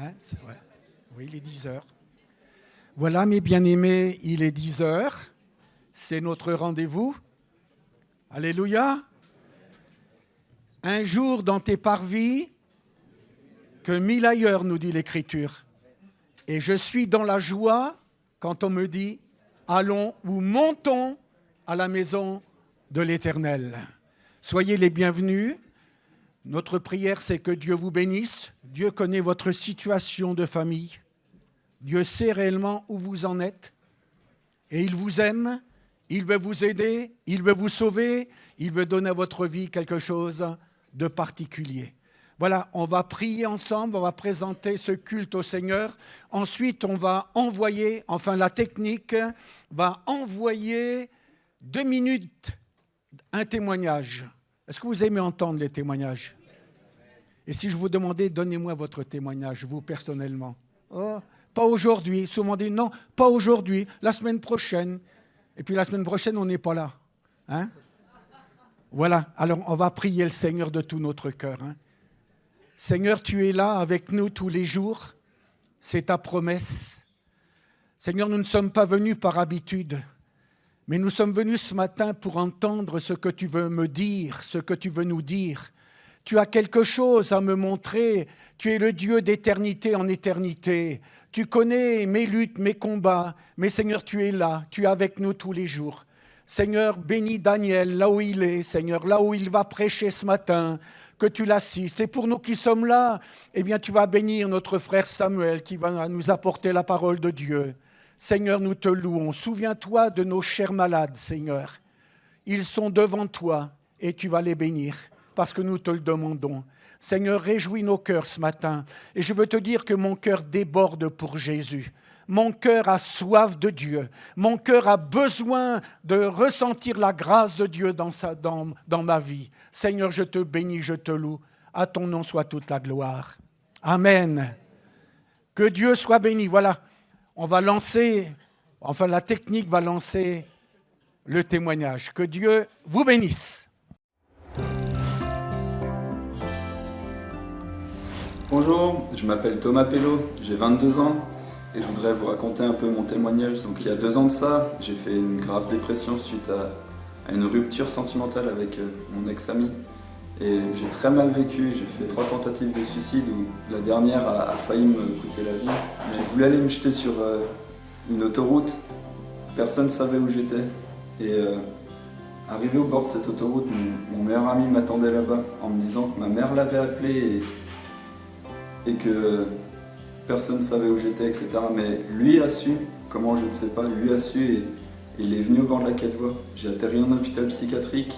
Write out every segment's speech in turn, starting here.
Hein, c'est vrai. Oui, il est 10 heures. Voilà, mes bien-aimés, il est 10 heures. C'est notre rendez-vous. Alléluia. Un jour dans tes parvis que 1000 ailleurs, nous dit l'Écriture. Et je suis dans la joie quand on me dit « Allons ou montons à la maison de l'Éternel ». Soyez les bienvenus. Notre prière, c'est que Dieu vous bénisse. Dieu connaît votre situation de famille. Dieu sait réellement où vous en êtes. Et il vous aime, il veut vous aider, il veut vous sauver, il veut donner à votre vie quelque chose de particulier. Voilà, on va prier ensemble, on va présenter ce culte au Seigneur. Ensuite, on va envoyer, enfin la technique va envoyer 2 minutes un témoignage. Est-ce que vous aimez entendre les témoignages? Et si je vous demandais, donnez-moi votre témoignage, vous personnellement. Oh, pas aujourd'hui. Souvent on dit non, pas aujourd'hui, la semaine prochaine. Et puis la semaine prochaine, on n'est pas là. Hein? Voilà, alors on va prier le Seigneur de tout notre cœur. Hein? Seigneur, tu es là avec nous tous les jours. C'est ta promesse. Seigneur, nous ne sommes pas venus par habitude, mais nous sommes venus ce matin pour entendre ce que tu veux me dire, ce que tu veux nous dire. Tu as quelque chose à me montrer. Tu es le Dieu d'éternité en éternité. Tu connais mes luttes, mes combats. Mais Seigneur, tu es là. Tu es avec nous tous les jours. Seigneur, bénis Daniel là où il est. Seigneur, là où il va prêcher ce matin, que tu l'assistes. Et pour nous qui sommes là, eh bien, tu vas bénir notre frère Samuel qui va nous apporter la parole de Dieu. Seigneur, nous te louons. Souviens-toi de nos chers malades, Seigneur. Ils sont devant toi et tu vas les bénir. Parce que nous te le demandons. Seigneur, réjouis nos cœurs ce matin. Et je veux te dire que mon cœur déborde pour Jésus. Mon cœur a soif de Dieu. Mon cœur a besoin de ressentir la grâce de Dieu dans ma vie. Seigneur, je te bénis, je te loue. À ton nom soit toute la gloire. Amen. Que Dieu soit béni. Voilà, on va lancer, enfin la technique va lancer le témoignage. Que Dieu vous bénisse. Bonjour, je m'appelle Thomas Pello, j'ai 22 ans et je voudrais vous raconter un peu mon témoignage. Donc il y a 2 ans de ça, j'ai fait une grave dépression suite à une rupture sentimentale avec mon ex-ami. Et j'ai très mal vécu, j'ai fait 3 tentatives de suicide où la dernière a failli me coûter la vie. J'ai voulu aller me jeter sur une autoroute, personne ne savait où j'étais. Et arrivé au bord de cette autoroute, mon meilleur ami m'attendait là-bas en me disant que ma mère l'avait appelé et que personne ne savait où j'étais, etc. Mais lui a su, comment je ne sais pas, lui a su et il est venu au bord de la Quai-de-Voie. J'ai atterri en hôpital psychiatrique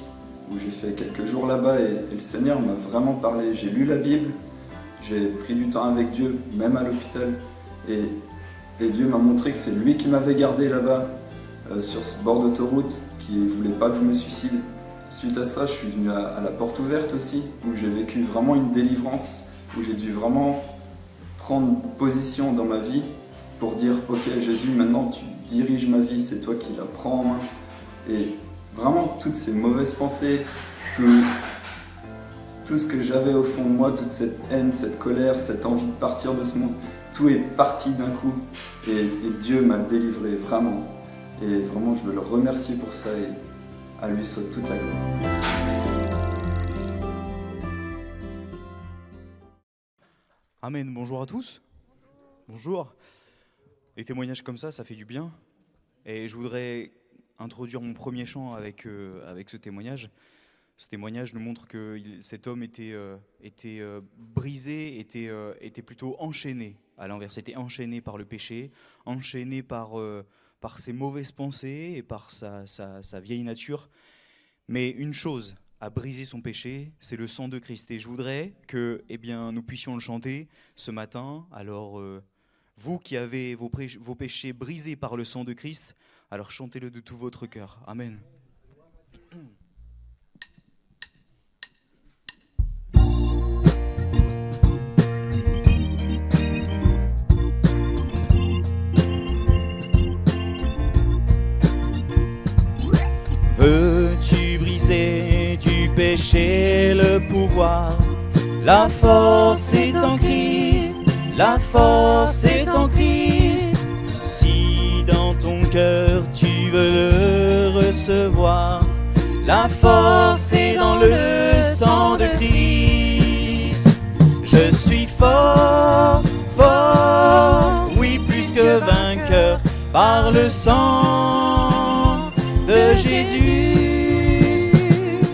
où j'ai fait quelques jours là-bas et le Seigneur m'a vraiment parlé. J'ai lu la Bible, j'ai pris du temps avec Dieu, même à l'hôpital. Et Dieu m'a montré que c'est lui qui m'avait gardé là-bas, sur ce bord d'autoroute, qui ne voulait pas que je me suicide. Suite à ça, je suis venu à la porte ouverte aussi, où j'ai vécu vraiment une délivrance, où j'ai dû vraiment prendre position dans ma vie pour dire « Ok Jésus, maintenant tu diriges ma vie, c'est toi qui la prends en main. » Et vraiment toutes ces mauvaises pensées, tout ce que j'avais au fond de moi, toute cette haine, cette colère, cette envie de partir de ce monde, tout est parti d'un coup et Dieu m'a délivré vraiment. Et vraiment je veux le remercier pour ça et à lui soit toute la gloire. Amen, bonjour à tous. Bonjour. Les témoignages comme ça fait du bien. Et je voudrais introduire mon premier chant avec ce témoignage. Ce témoignage nous montre que cet homme était brisé, était plutôt enchaîné à l'inverse. Était enchaîné par le péché, enchaîné par ses mauvaises pensées et par sa vieille nature. Mais une chose a brisé son péché, c'est le sang de Christ. Et je voudrais que nous puissions le chanter ce matin. Alors, vous qui avez vos péchés brisés par le sang de Christ, alors chantez-le de tout votre cœur. Amen. Veux-tu briser du péché le pouvoir? La force est en Christ, la force est en Christ. Si dans ton cœur tu veux le recevoir, la force est dans le sang de Christ. Je suis fort, fort, oui plus que vainqueur, par le sang de Jésus.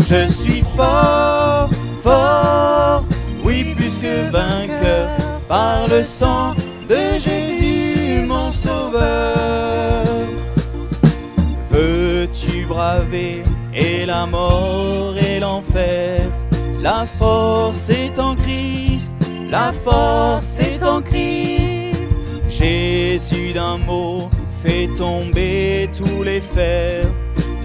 Je suis fort, fort, oui plus que vainqueur, par le sang de Jésus mon sauveur. Veux-tu braver et la mort et l'enfer? La force est en Christ, la force est en Christ. Jésus d'un mot fait tomber tous les fers.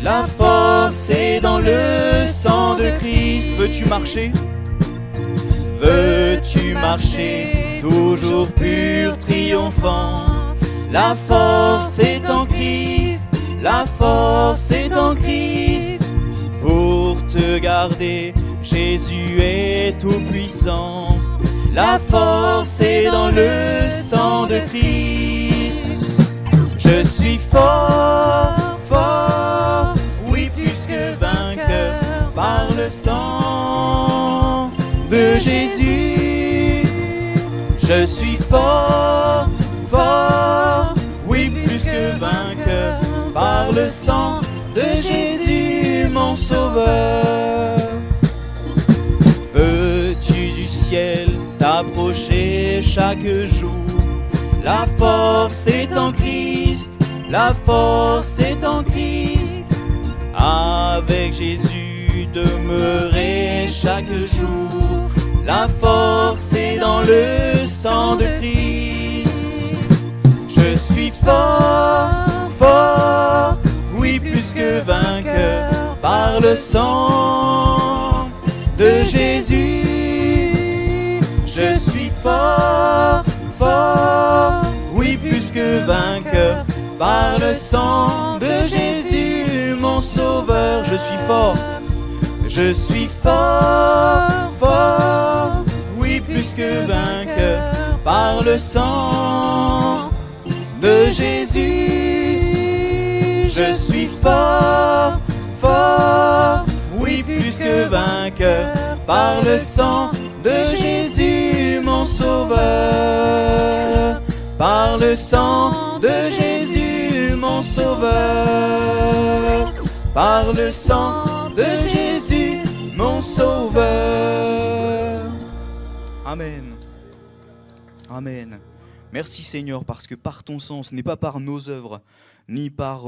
La force est dans le sang de Christ. Veux-tu marcher? Veux-tu marcher toujours pur, triomphant? La force est en Christ, la force est en Christ. Pour te garder, Jésus est tout puissant. La force est dans le sang de Christ. Je suis fort, fort, oui plus que vainqueur, par le sang de Jésus. Je suis fort, fort, oui plus que vainqueur, par le sang de Jésus mon sauveur. Veux-tu du ciel t'approcher chaque jour? La force est en Christ, la force est en Christ. Avec Jésus demeurer chaque jour. La force est dans le sang de Christ. Je suis fort, fort, oui plus que vainqueur, par le sang de Jésus. Je suis fort, fort, oui plus que vainqueur, par le sang de Jésus mon sauveur. Je suis fort, je suis fort, fort, oui plus que vainqueur, par le sang de Jésus. Je suis fort, fort, oui plus que vainqueur, par le sang de Jésus mon sauveur. Par le sang de Jésus mon sauveur. Par le sang de Jésus mon sauveur. Amen. Amen. Merci Seigneur, parce que par ton sang, ce n'est pas par nos œuvres, ni par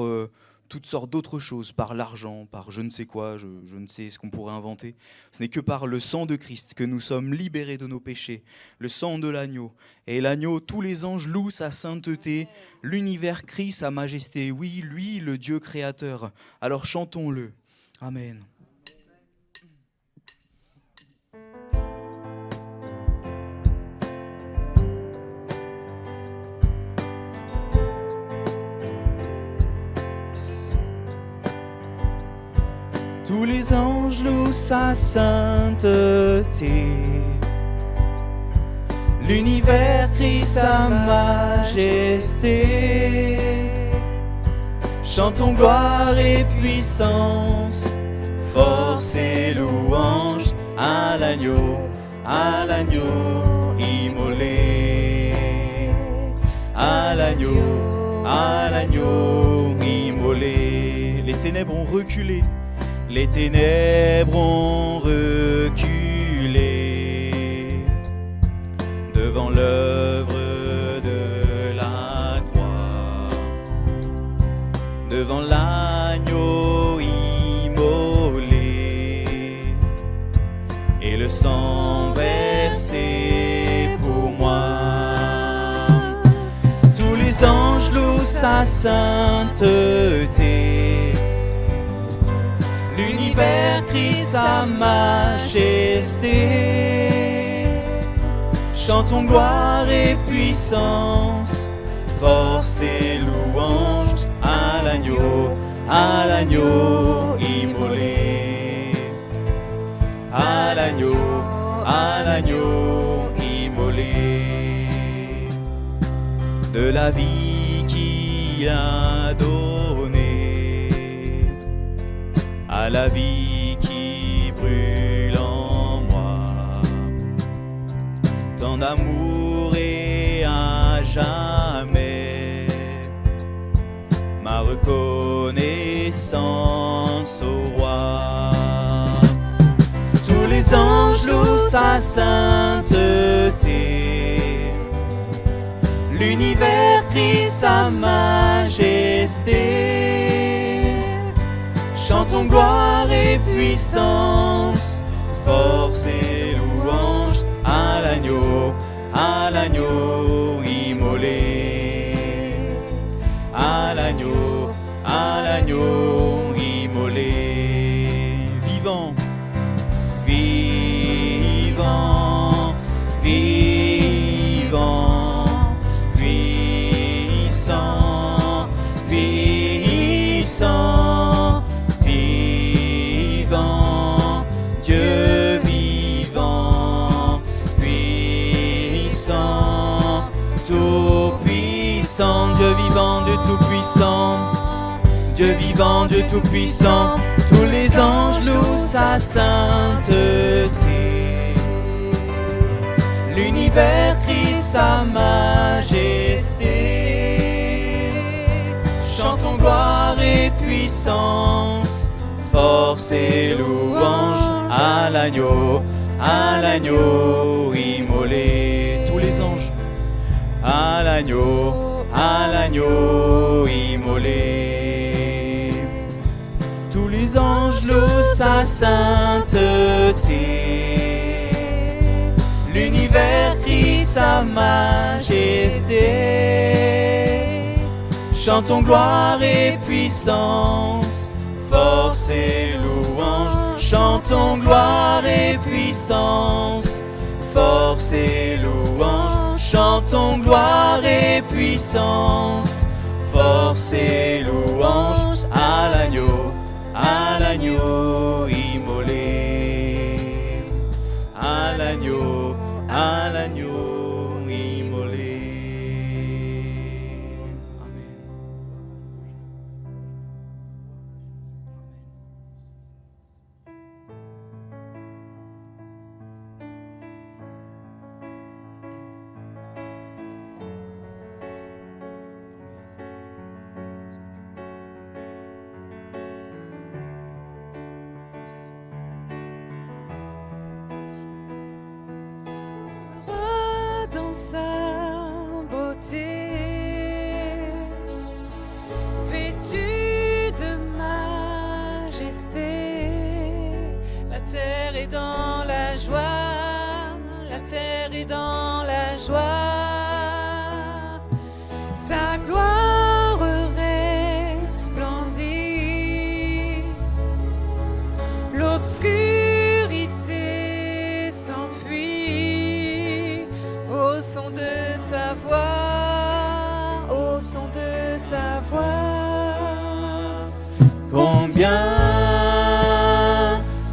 toutes sortes d'autres choses, par l'argent, par je ne sais quoi, je ne sais ce qu'on pourrait inventer. Ce n'est que par le sang de Christ que nous sommes libérés de nos péchés, le sang de l'agneau. Et l'agneau, tous les anges louent sa sainteté, l'univers crie sa majesté. Oui, lui, le Dieu créateur. Alors chantons-le. Amen. Tous les anges louent sa sainteté. L'univers crie sa majesté. Chantons gloire et puissance, force et louange à l'agneau immolé. À l'agneau immolé. Les ténèbres ont reculé. Les ténèbres ont reculé devant l'œuvre de la croix, devant l'agneau immolé et le sang versé pour moi. Tous les anges louent sa sainteté. L'univers crie sa majesté. Chantons gloire et puissance, force et louange à l'agneau immolé. À l'agneau immolé. de la vie qu'il a donnée, à la vie qui brûle en moi, tant d'amour et à jamais ma reconnaissance au roi. Tous les anges louent sa sainteté, l'univers crie sa majesté. Chantons gloire et puissance, force et louange à l'agneau immolé, à l'agneau immolé. Vivant, vivant, vivant, puissant, puissant, vivant, Dieu vivant, puissant, tout-puissant, Dieu vivant, Dieu tout-puissant, Dieu vivant, Dieu tout-puissant. Tous les anges louent sa sainteté, l'univers crie sa majesté. Chantons gloire et puissance, force et louange à l'agneau immolé. Tous les anges à l'agneau immolé. Tous les anges louent sa sainteté, l'univers crie sa majesté. Chantons gloire et puissance, force et louange. Chantons gloire et puissance, force et louange. Chantons gloire et puissance, force et louange à l'agneau immolé, à l'agneau immolé. Amen. Dans sa beauté, vêtu de majesté, la terre est dans la joie, la terre est dans la joie. Sa gloire resplendit, l'obscurité s'enfuit au son de sa voix, au son de sa voix. Combien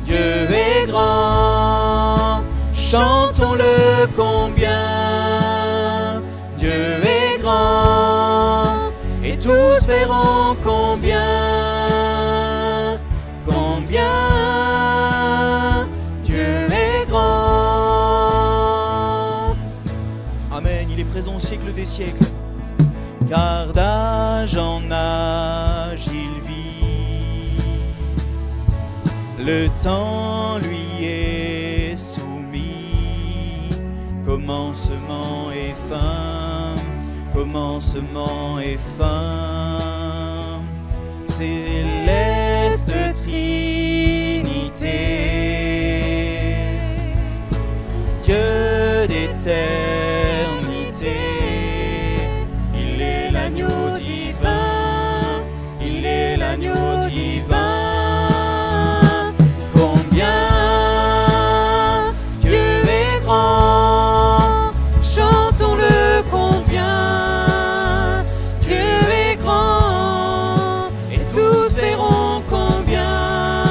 Dieu est grand, chantons-le combien Dieu est grand, et tous verront combien Dieu est grand. Amen, il est présent au siècle des siècles, car d'âge en âge il vit, le temps lui est soumis, commencement et fin, commencement et fin, céleste Trinité, Dieu d'éternité, il est l'agneau divin, il est l'agneau divin. Combien Dieu est grand, chantons-le combien Dieu est grand, et tous verront combien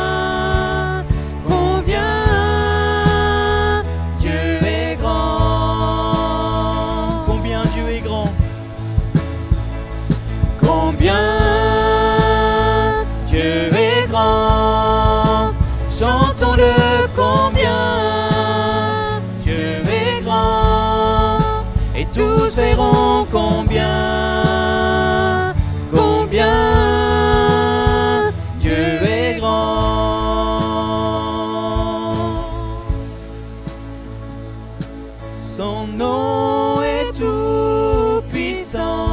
chantons-le combien Dieu est grand, et tous verront combien Dieu est grand. Son nom est tout puissant,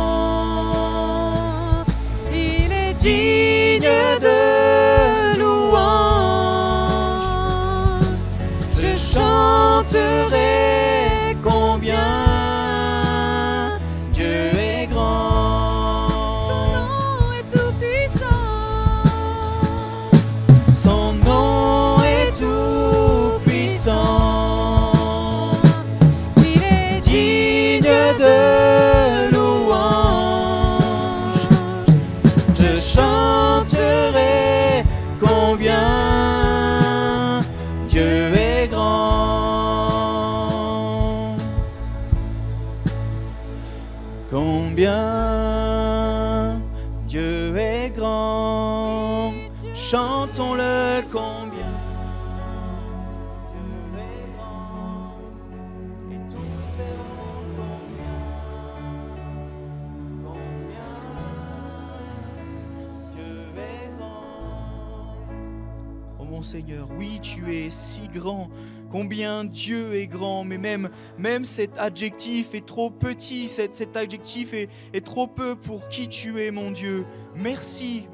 il est digne de louange. Je chanterai combien Dieu est grand. Son nom est tout puissant. Son nom est tout puissant. Il est Digne de louange. Je chanterai combien Dieu est grand. Combien Dieu est grand. Chantons-le combien Dieu est grand. Et tous verront combien Dieu est grand. Oh mon Seigneur, oui, tu es si grand. Combien Dieu est grand, mais même cet adjectif est trop petit, cet adjectif est trop peu pour qui tu es, mon Dieu. Merci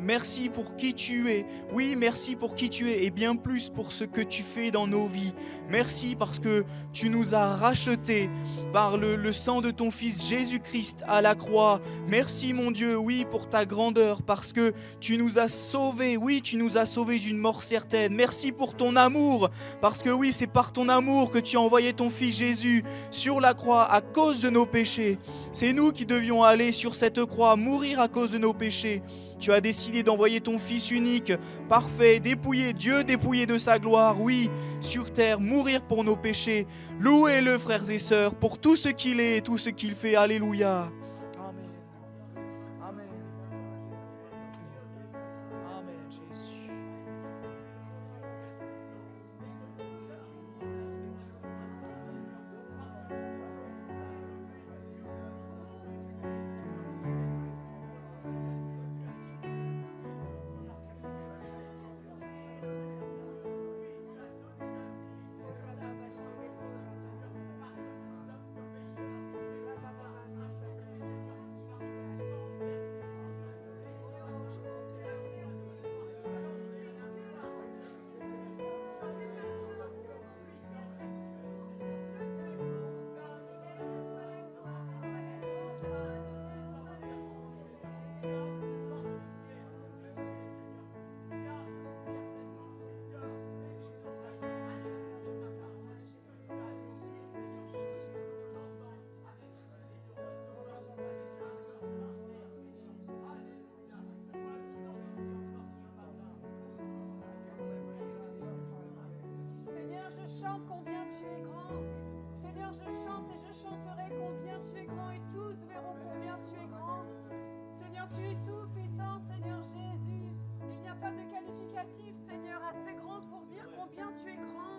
pour qui tu es. Oui, merci pour qui tu es et bien plus pour ce que tu fais dans nos vies. Merci parce que tu nous as rachetés par le sang de ton Fils Jésus-Christ à la croix. Merci, mon Dieu, oui, pour ta grandeur, parce que tu nous as sauvés. Oui, tu nous as sauvés d'une mort certaine. Merci pour ton amour, parce que oui, c'est par ton amour que tu as envoyé ton Fils Jésus sur la croix à cause de nos péchés. C'est nous qui devions aller sur cette croix, mourir à cause de nos péchés. Tu as décidé d'envoyer ton Fils unique, parfait, dépouillé, Dieu dépouillé de sa gloire, oui, sur terre, mourir pour nos péchés. Louez-le, frères et sœurs, pour tout ce qu'il est et tout ce qu'il fait. Alléluia. Amen. Amen. Amen, Jésus. Seigneur, je chante combien tu es grand. Seigneur, je chante et je chanterai combien tu es grand et tous verront combien tu es grand. Seigneur, tu es tout puissant, Seigneur Jésus. Il n'y a pas de qualificatif, Seigneur, assez grand pour dire combien tu es grand.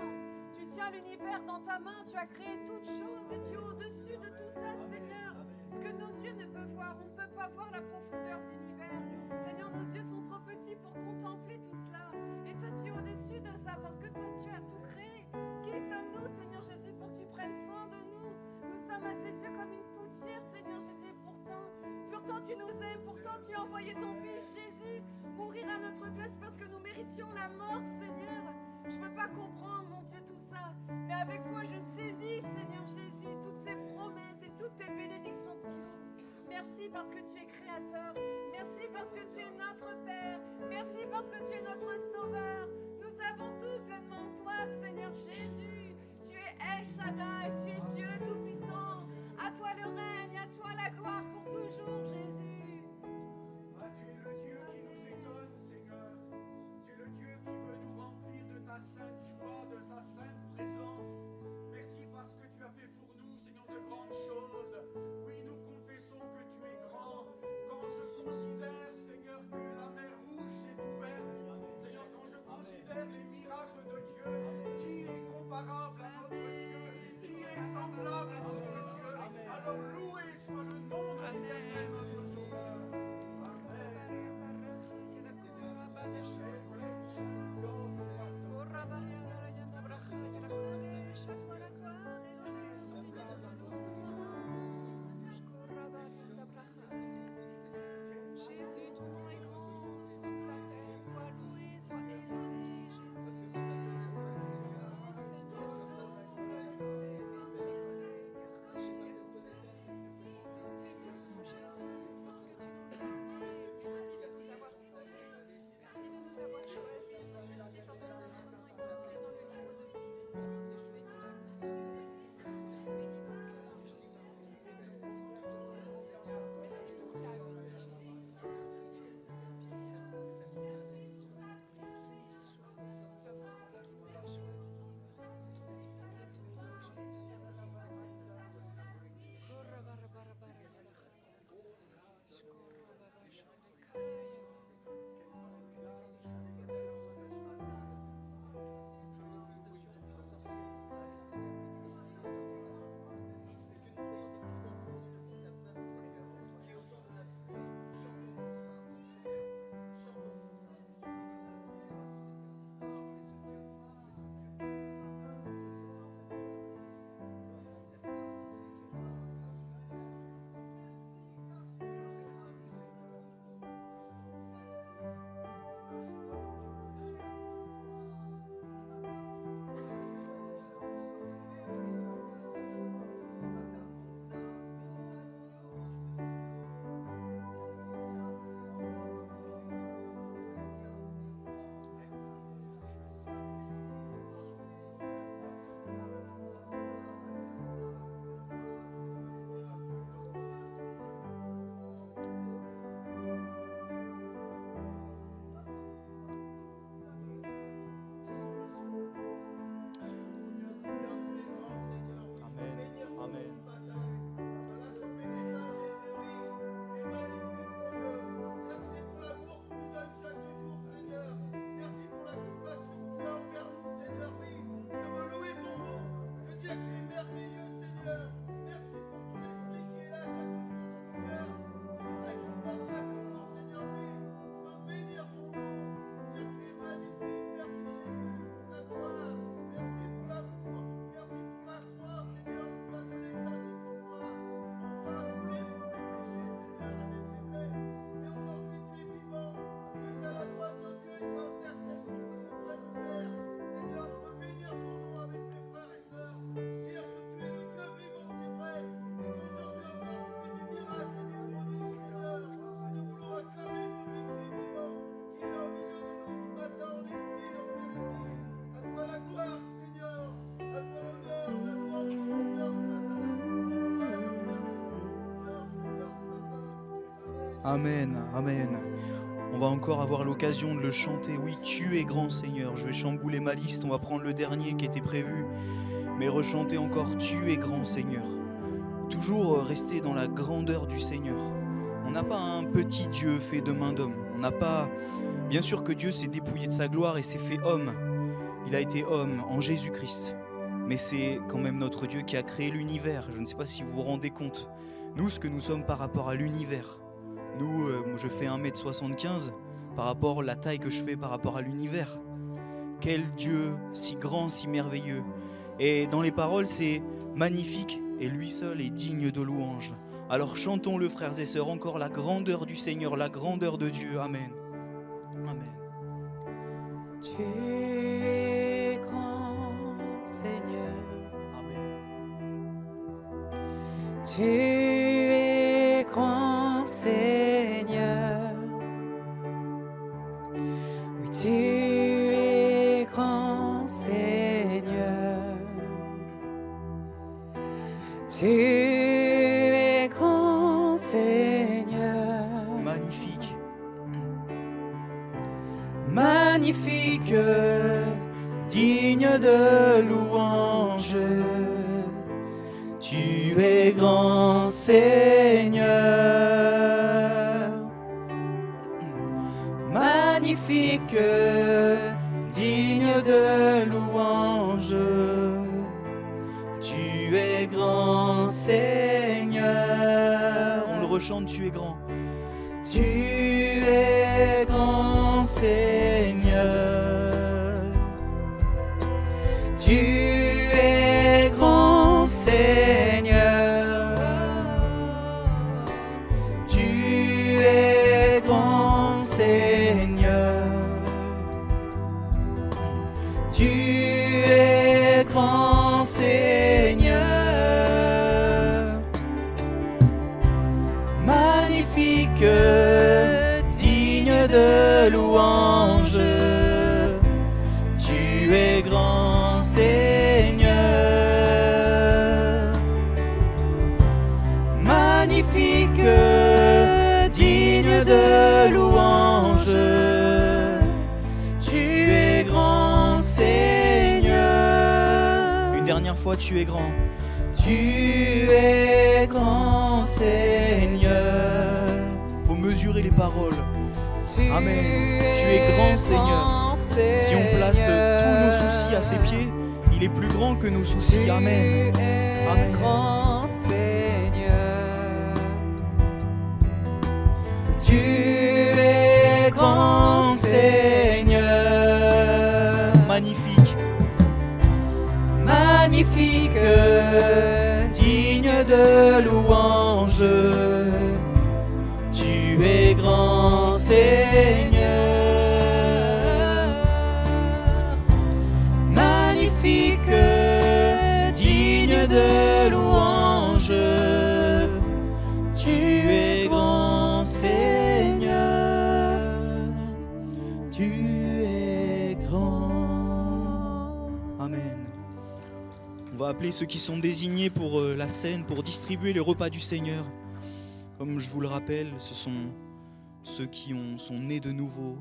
Tu tiens l'univers dans ta main, tu as créé toutes choses et tu es au-dessus de tout ça, Seigneur. Ce que nos yeux ne peuvent voir, on ne peut pas voir la profondeur de l'univers. Seigneur, nos yeux sont trop petits pour contempler tout cela. Et toi, tu es au-dessus de ça parce que toi, tu as tout créé. Qui sommes-nous, Seigneur Jésus, pour que tu prennes soin de nous? Nous sommes à tes yeux comme une poussière, Seigneur Jésus, pourtant tu nous aimes, pourtant tu as envoyé ton Fils Jésus mourir à notre place parce que nous méritions la mort, Seigneur. Je ne peux pas comprendre, mon Dieu, tout ça. Mais avec foi, je saisis, Seigneur Jésus, toutes ces promesses et toutes tes bénédictions pour nous. Merci parce que tu es créateur. Merci parce que tu es notre Père. Merci parce que tu es notre Sauveur. Nous avons tout pleinement en toi, Seigneur Jésus. Tu es El Shaddai, tu es Dieu Tout-Puissant. À toi le règne, à toi la gloire pour toujours, Jésus. Ah, tu es le Dieu qui nous étonne, Seigneur. Tu es le Dieu qui veut nous remplir de ta sainte joie, de sa sainte présence. Merci parce que tu as fait pour nous, Seigneur, de grandes choses. Oui, nous confessons que tu es grand. Quand je considère, Seigneur, que la mer rouge s'est ouverte, Seigneur, quand je considère les miracles de Amen, amen. On va encore avoir l'occasion de le chanter. Oui, tu es grand, Seigneur. Je vais chambouler ma liste. On va prendre le dernier qui était prévu. Mais rechanter encore, tu es grand, Seigneur. Toujours rester dans la grandeur du Seigneur. On n'a pas un petit Dieu fait de main d'homme. On n'a pas... Bien sûr que Dieu s'est dépouillé de sa gloire et s'est fait homme. Il a été homme en Jésus-Christ. Mais c'est quand même notre Dieu qui a créé l'univers. Je ne sais pas si vous vous rendez compte. Nous, ce que nous sommes par rapport à l'univers. Nous, je fais 1m75 par rapport à la taille que je fais par rapport à l'univers. Quel Dieu si grand, si merveilleux. Et dans les paroles, c'est magnifique et lui seul est digne de louange. Alors chantons-le, frères et sœurs, encore la grandeur du Seigneur, la grandeur de Dieu. Amen. Amen. Tu es grand, Seigneur. Amen. Tu es grand, Seigneur. Oui, tu es grand, Seigneur. Tu es grand, Seigneur. Magnifique. Magnifique, Digne de louange. Tu es grand, Seigneur. Magnifique, digne de louange. Tu es grand, Seigneur. On le rechante, tu es grand. Tu es grand, Seigneur. Tu es grand, Seigneur. Tu es grand, Seigneur. Tu es grand, Seigneur. Magnifique, digne de louange. Tu es grand, Seigneur. Magnifique, digne de louange. Tu es grand, Seigneur. Une dernière fois, tu es grand. Tu es grand, Seigneur. Faut mesurer les paroles. Amen. Tu es grand, Seigneur. Si on place tous nos soucis à ses pieds, il est plus grand que nos soucis. Amen. Amen. Grand Seigneur. Tu es grand, Seigneur. Magnifique. Magnifique, digne de louange. Tu es grand, Seigneur. Magnifique, digne de louange. Tu es grand, Seigneur. Tu es grand. Amen. On va appeler ceux qui sont désignés pour la scène, pour distribuer les repas du Seigneur. Comme je vous le rappelle, ce sont ceux qui sont nés de nouveau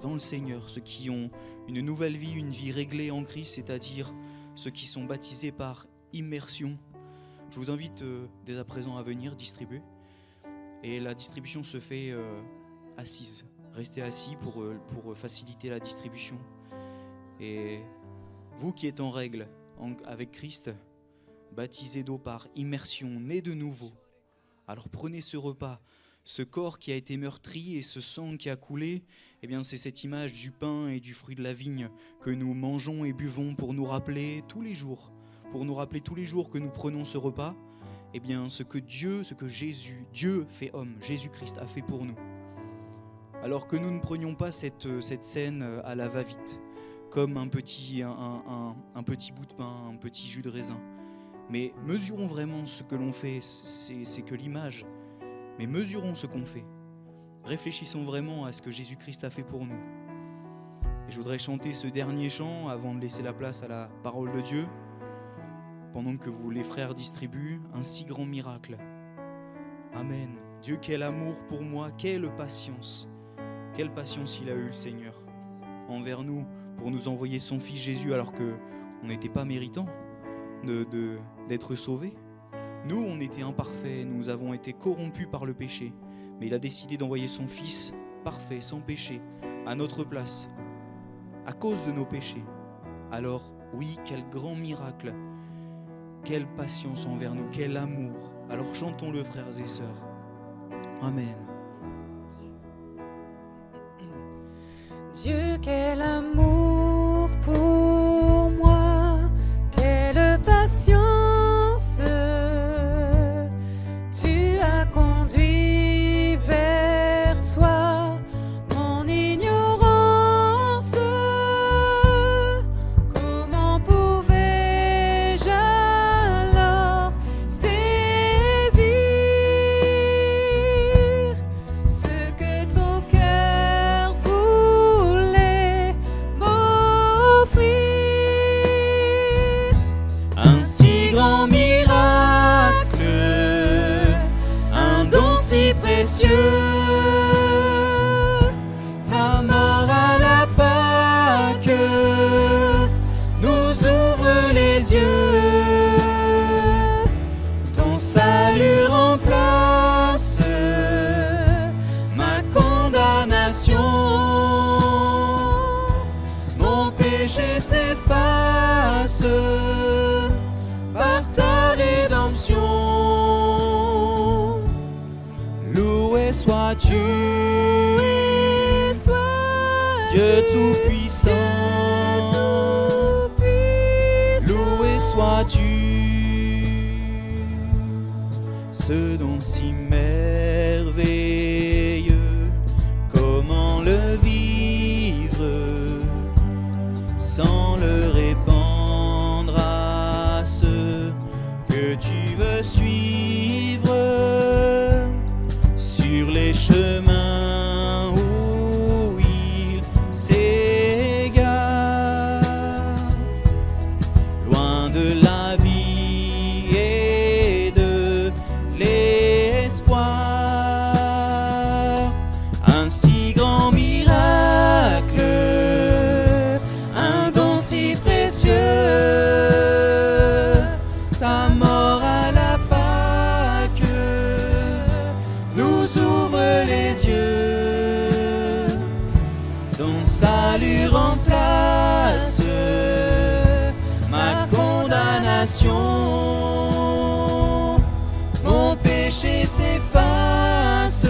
dans le Seigneur, ceux qui ont une nouvelle vie, une vie réglée en Christ, c'est-à-dire ceux qui sont baptisés par immersion. Je vous invite dès à présent à venir distribuer. Et la distribution se fait assise. Restez assis pour faciliter la distribution. Et vous qui êtes en règle avec Christ, baptisés d'eau par immersion, nés de nouveau, alors prenez ce repas, ce corps qui a été meurtri et ce sang qui a coulé, eh bien c'est cette image du pain et du fruit de la vigne que nous mangeons et buvons pour nous rappeler tous les jours, que nous prenons ce repas, eh bien ce que Dieu fait homme, Jésus-Christ a fait pour nous. Alors que nous ne prenions pas cette scène à la va-vite, comme un petit bout de pain, un petit jus de raisin. Mais mesurons vraiment ce que l'on fait, c'est que l'image. Mais mesurons ce qu'on fait. Réfléchissons vraiment à ce que Jésus-Christ a fait pour nous. Et je voudrais chanter ce dernier chant avant de laisser la place à la parole de Dieu, pendant que les frères distribuent un si grand miracle. Amen. Dieu, quel amour pour moi, quelle patience il a eu, le Seigneur, envers nous, pour nous envoyer son Fils Jésus alors qu'on n'était pas méritants d'être sauvés. Nous, on était imparfaits, nous avons été corrompus par le péché, mais il a décidé d'envoyer son Fils parfait, sans péché, à notre place, à cause de nos péchés. Alors, oui, quel grand miracle, quelle patience envers nous, quel amour. Alors chantons-le, frères et sœurs. Amen. Dieu, quel amour pour moi, quelle patience, tu as conduit vers toi mon ignorance. Comment pouvais-je alors saisir ce que ton cœur voulait m'offrir? Un si grand miracle, un don si précieux, ta mort à la Pâque nous ouvre les yeux, ton salut remplace ma condamnation, mon péché s'efface par ta rédemption. Loué sois-tu, Dieu Tout-Puissant. Loué sois-tu, ce don si merveilleux, comment le vivre sans le répandre à ceux que tu veux suivre sur les chemins où il s'égare, loin de la vie et de l'espoir. Un si grand miracle, un don si précieux, ta mort à la Pâque nous ouvre les yeux, ton salut remplace ma condamnation, mon péché s'efface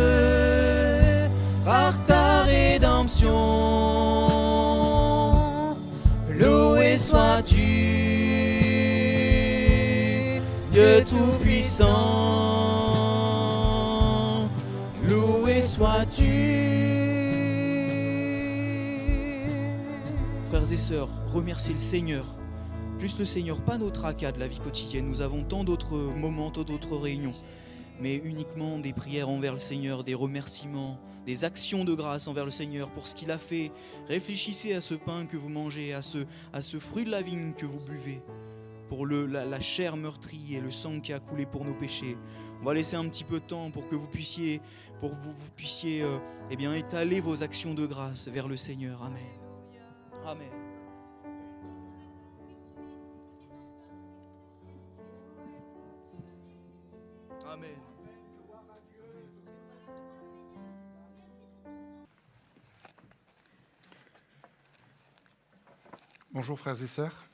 par ta rédemption. Loué sois-tu, Dieu Tout-Puissant. Loué sois-tu. Frères et sœurs, remerciez le Seigneur. Juste le Seigneur, pas nos tracas de la vie quotidienne. Nous avons tant d'autres moments, tant d'autres réunions, mais uniquement des prières envers le Seigneur, des remerciements, des actions de grâce envers le Seigneur pour ce qu'il a fait. Réfléchissez à ce pain que vous mangez, à ce fruit de la vigne que vous buvez, pour la chair meurtrie et le sang qui a coulé pour nos péchés. On va laisser un petit peu de temps pour que vous puissiez, étaler vos actions de grâce vers le Seigneur. Amen. Amen. Amen. Bonjour frères et sœurs.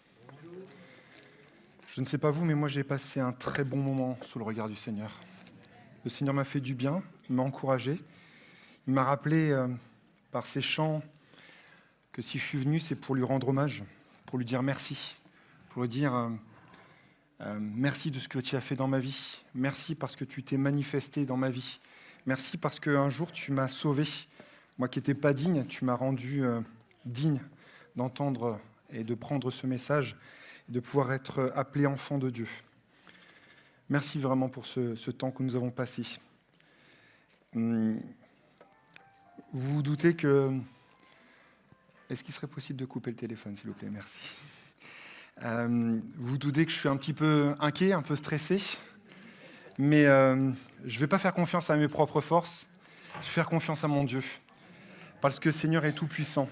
Je ne sais pas vous, mais moi j'ai passé un très bon moment sous le regard du Seigneur. Le Seigneur m'a fait du bien, il m'a encouragé. Il m'a rappelé par ses chants que si je suis venu, c'est pour lui rendre hommage, pour lui dire merci, pour lui dire merci de ce que tu as fait dans ma vie. Merci parce que tu t'es manifesté dans ma vie. Merci parce qu'un jour tu m'as sauvé. Moi qui n'étais pas digne, tu m'as rendu digne d'entendre et de prendre ce message et de pouvoir être appelé enfant de Dieu. Merci vraiment pour ce temps que nous avons passé. Vous vous doutez que... Est-ce qu'il serait possible de couper le téléphone, s'il vous plaît? Merci. Vous vous doutez que je suis un petit peu inquiet, un peu stressé. Mais je ne vais pas faire confiance à mes propres forces, je vais faire confiance à mon Dieu, parce que le Seigneur est tout-puissant.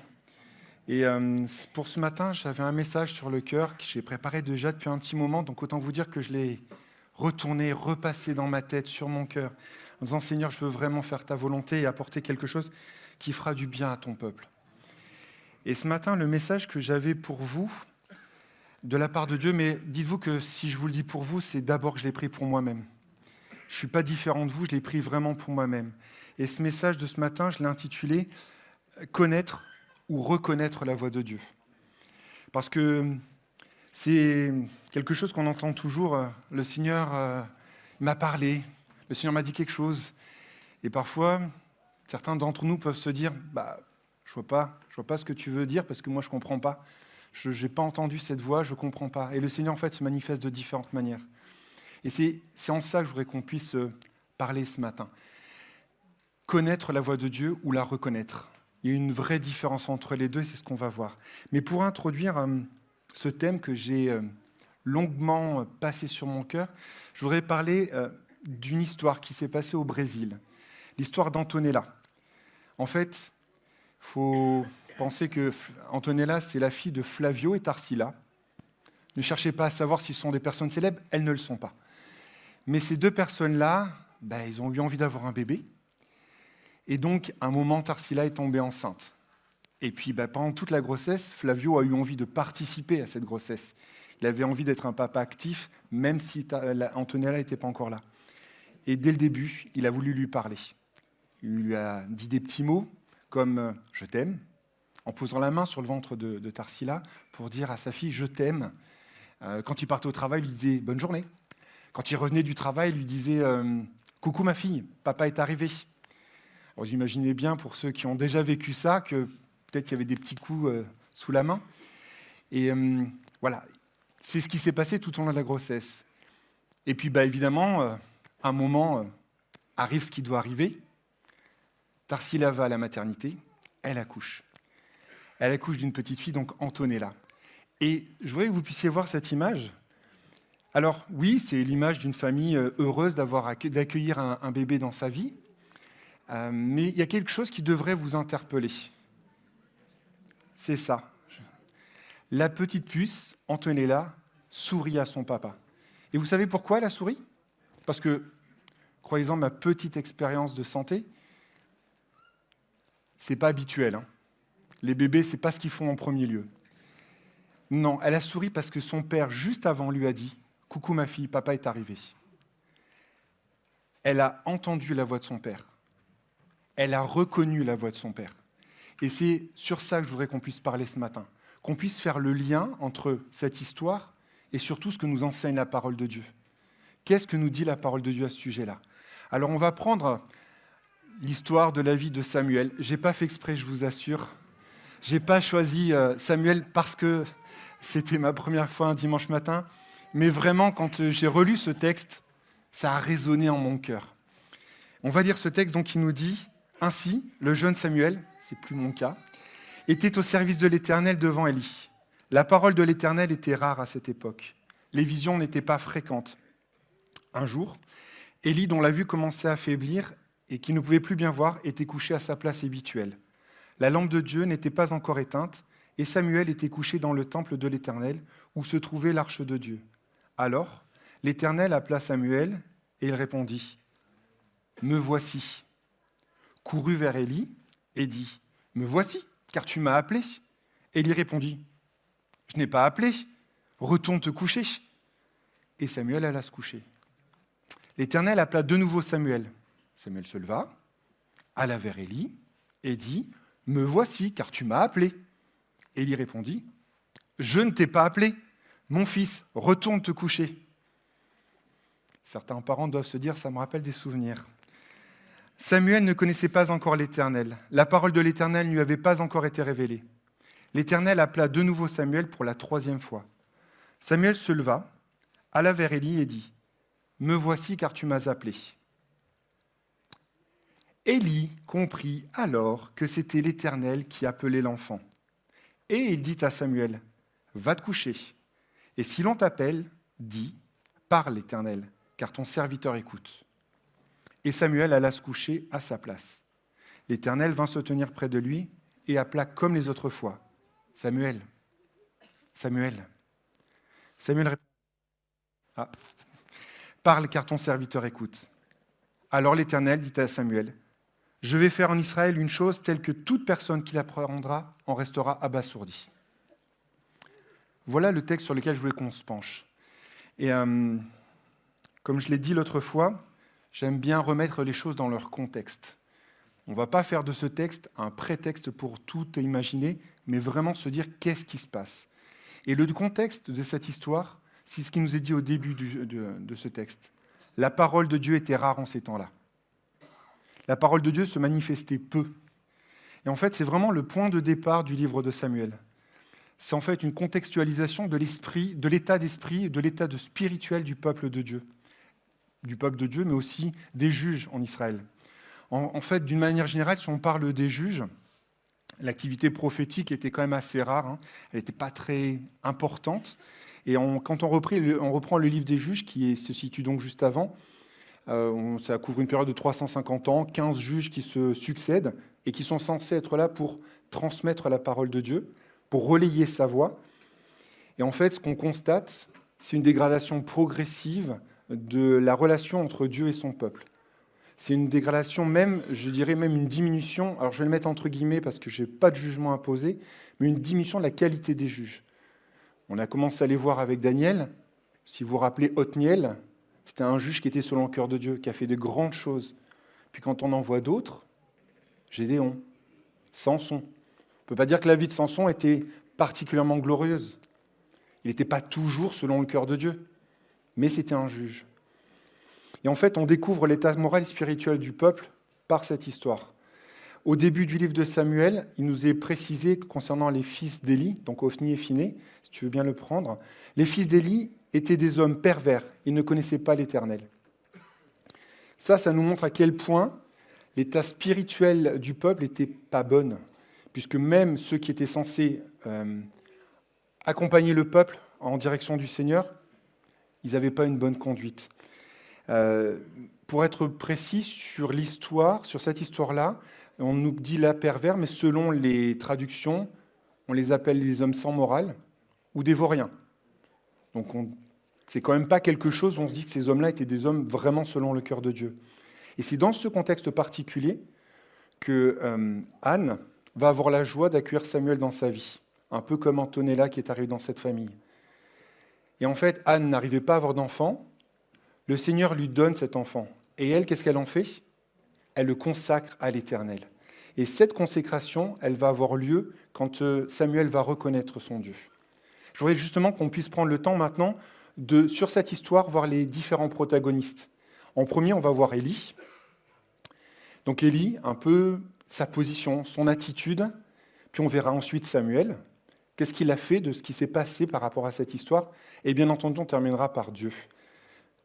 Et pour ce matin, j'avais un message sur le cœur que j'ai préparé déjà depuis un petit moment, donc autant vous dire que je l'ai retourné, repassé dans ma tête, sur mon cœur, en disant « Seigneur, je veux vraiment faire ta volonté et apporter quelque chose qui fera du bien à ton peuple. » Et ce matin, le message que j'avais pour vous, de la part de Dieu, mais dites-vous que si je vous le dis pour vous, c'est d'abord que je l'ai pris pour moi-même. Je ne suis pas différent de vous, je l'ai pris vraiment pour moi-même. Et ce message de ce matin, je l'ai intitulé « Connaître ou reconnaître la voix de Dieu ». Parce que c'est quelque chose qu'on entend toujours. Le Seigneur m'a parlé, le Seigneur m'a dit quelque chose. Et parfois, certains d'entre nous peuvent se dire « je vois pas ce que tu veux dire parce que moi je ne comprends pas. Je n'ai pas entendu cette voix, je ne comprends pas. » Et le Seigneur, en fait, se manifeste de différentes manières. Et c'est en ça que je voudrais qu'on puisse parler ce matin. Connaître la voix de Dieu ou la reconnaître. Il y a une vraie différence entre les deux, c'est ce qu'on va voir. Mais pour introduire ce thème que j'ai longuement passé sur mon cœur, je voudrais parler d'une histoire qui s'est passée au Brésil. L'histoire d'Antonella. En fait, il faut penser que Antonella, c'est la fille de Flavio et Tarsila. Ne cherchez pas à savoir s'ils sont des personnes célèbres, elles ne le sont pas. Mais ces deux personnes-là, ils ont eu envie d'avoir un bébé. Et donc, à un moment, Tarsila est tombée enceinte. Et puis, pendant toute la grossesse, Flavio a eu envie de participer à cette grossesse. Il avait envie d'être un papa actif, même si Antonella n'était pas encore là. Et dès le début, il a voulu lui parler. Il lui a dit des petits mots, comme « je t'aime », en posant la main sur le ventre de Tarsila pour dire à sa fille « je t'aime ». Quand il partait au travail, il lui disait « bonne journée ». Quand il revenait du travail, il lui disait « coucou ma fille, papa est arrivé ». Alors, vous imaginez bien, pour ceux qui ont déjà vécu ça, que peut-être il y avait des petits coups sous la main. Et voilà, c'est ce qui s'est passé tout au long de la grossesse. Et puis, évidemment, à un moment, arrive ce qui doit arriver. Tarsila va à la maternité, elle accouche. Elle accouche d'une petite fille, donc Antonella. Et je voudrais que vous puissiez voir cette image. Alors, oui, c'est l'image d'une famille heureuse d'accueillir un bébé dans sa vie. Mais il y a quelque chose qui devrait vous interpeller. C'est ça. La petite puce, Antonella, sourit à son papa. Et vous savez pourquoi elle a souri ? Parce que, croyez-en, ma petite expérience de santé, c'est pas habituel. Hein. Les bébés, c'est pas ce qu'ils font en premier lieu. Non, elle a souri parce que son père, juste avant, lui a dit « Coucou ma fille, papa est arrivé ». Elle a entendu la voix de son père. Elle a reconnu la voix de son père. Et c'est sur ça que je voudrais qu'on puisse parler ce matin, qu'on puisse faire le lien entre cette histoire et surtout ce que nous enseigne la parole de Dieu. Qu'est-ce que nous dit la parole de Dieu à ce sujet-là ? Alors on va prendre l'histoire de la vie de Samuel. Je n'ai pas fait exprès, je vous assure. Je n'ai pas choisi Samuel parce que c'était ma première fois un dimanche matin, mais vraiment, quand j'ai relu ce texte, ça a résonné en mon cœur. On va lire ce texte donc, qui nous dit « Ainsi, le jeune Samuel, c'est plus mon cas, était au service de l'Éternel devant Élie. La parole de l'Éternel était rare à cette époque. Les visions n'étaient pas fréquentes. Un jour, Élie, dont la vue commençait à faiblir et qui ne pouvait plus bien voir, était couché à sa place habituelle. La lampe de Dieu n'était pas encore éteinte, et Samuel était couché dans le temple de l'Éternel, où se trouvait l'arche de Dieu. Alors, l'Éternel appela Samuel, et il répondit « Me voici ». Courut vers Élie et dit « Me voici, car tu m'as appelé ». Élie répondit « Je n'ai pas appelé, retourne te coucher ». Et Samuel alla se coucher. L'Éternel appela de nouveau Samuel. Samuel se leva, alla vers Élie et dit « Me voici, car tu m'as appelé ». Élie répondit « Je ne t'ai pas appelé, mon fils, retourne te coucher ». Certains parents doivent se dire « Ça me rappelle des souvenirs ». Samuel ne connaissait pas encore l'Éternel. La parole de l'Éternel ne lui avait pas encore été révélée. L'Éternel appela de nouveau Samuel pour la 3e fois. Samuel se leva, alla vers Élie et dit « Me voici, car tu m'as appelé ». Élie comprit alors que c'était l'Éternel qui appelait l'enfant. Et il dit à Samuel « Va te coucher, et si l'on t'appelle, dis « Parle, l'Éternel », car ton serviteur écoute. » Et Samuel alla se coucher à sa place. L'Éternel vint se tenir près de lui et appela comme les autres fois. « Samuel, Samuel. » Samuel répondit. « Ah. Parle, car ton serviteur écoute. » Alors l'Éternel dit à Samuel, « Je vais faire en Israël une chose telle que toute personne qui l'apprendra en restera abasourdie. » Voilà le texte sur lequel je voulais qu'on se penche. Et comme je l'ai dit l'autre fois, j'aime bien remettre les choses dans leur contexte. On ne va pas faire de ce texte un prétexte pour tout imaginer, mais vraiment se dire qu'est-ce qui se passe. Et le contexte de cette histoire, c'est ce qui nous est dit au début de ce texte. La parole de Dieu était rare en ces temps-là. La parole de Dieu se manifestait peu. Et en fait, c'est vraiment le point de départ du livre de Samuel. C'est en fait une contextualisation de l'esprit, de l'état d'esprit, de l'état spirituel du peuple de Dieu. Du peuple de Dieu, mais aussi des juges en Israël. En fait, d'une manière générale, si on parle des juges, l'activité prophétique était quand même assez rare. Hein. Elle n'était pas très importante. Et quand on reprend le livre des juges, qui se situe donc juste avant, ça couvre une période de 350 ans, 15 juges qui se succèdent et qui sont censés être là pour transmettre la parole de Dieu, pour relayer sa voix. Et en fait, ce qu'on constate, c'est une dégradation progressive de la relation entre Dieu et son peuple. C'est une dégradation même, je dirais même une diminution, alors je vais le mettre entre guillemets parce que je n'ai pas de jugement à poser, mais une diminution de la qualité des juges. On a commencé à les voir avec Daniel. Si vous vous rappelez Othniel, c'était un juge qui était selon le cœur de Dieu, qui a fait de grandes choses. Puis quand on en voit d'autres, Gédéon, Samson. On ne peut pas dire que la vie de Samson était particulièrement glorieuse. Il n'était pas toujours selon le cœur de Dieu, mais c'était un juge. Et en fait, on découvre l'état moral et spirituel du peuple par cette histoire. Au début du livre de Samuel, il nous est précisé que concernant les fils d'Élie, donc Ophni et Phiné, si tu veux bien le prendre, les fils d'Élie étaient des hommes pervers, ils ne connaissaient pas l'Éternel. Ça nous montre à quel point l'état spirituel du peuple n'était pas bon, puisque même ceux qui étaient censés accompagner le peuple en direction du Seigneur, ils n'avaient pas une bonne conduite. Pour être précis sur l'histoire, sur cette histoire-là, on nous dit là pervers, mais selon les traductions, on les appelle les hommes sans morale ou des vauriens. Donc c'est quand même pas quelque chose où on se dit que ces hommes-là étaient des hommes vraiment selon le cœur de Dieu. Et c'est dans ce contexte particulier que Anne va avoir la joie d'accueillir Samuel dans sa vie, un peu comme Antonella qui est arrivée dans cette famille. Et en fait, Anne n'arrivait pas à avoir d'enfant, le Seigneur lui donne cet enfant. Et elle, qu'est-ce qu'elle en fait ? Elle le consacre à l'Éternel. Et cette consécration, elle va avoir lieu quand Samuel va reconnaître son Dieu. Je voudrais justement qu'on puisse prendre le temps maintenant de, sur cette histoire, voir les différents protagonistes. En premier, on va voir Élie. Donc Élie, un peu sa position, son attitude, puis on verra ensuite Samuel. Qu'est-ce qu'il a fait de ce qui s'est passé par rapport à cette histoire ? Et bien entendu, on terminera par Dieu.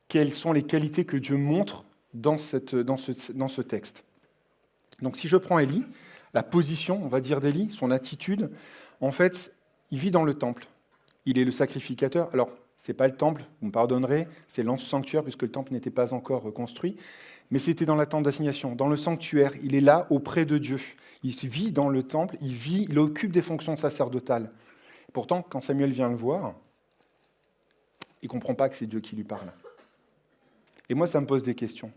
Quelles sont les qualités que Dieu montre dans ce texte. Donc si je prends Élie, la position, on va dire d'Élie, son attitude, en fait, il vit dans le temple. Il est le sacrificateur. Alors, ce n'est pas le temple, vous me pardonnerez, c'est l'anse-sanctuaire, puisque le temple n'était pas encore construit, mais c'était dans la tente d'assignation, dans le sanctuaire. Il est là auprès de Dieu. Il vit dans le temple, il occupe des fonctions sacerdotales. Pourtant, quand Samuel vient le voir, il ne comprend pas que c'est Dieu qui lui parle. Et moi, ça me pose des questions.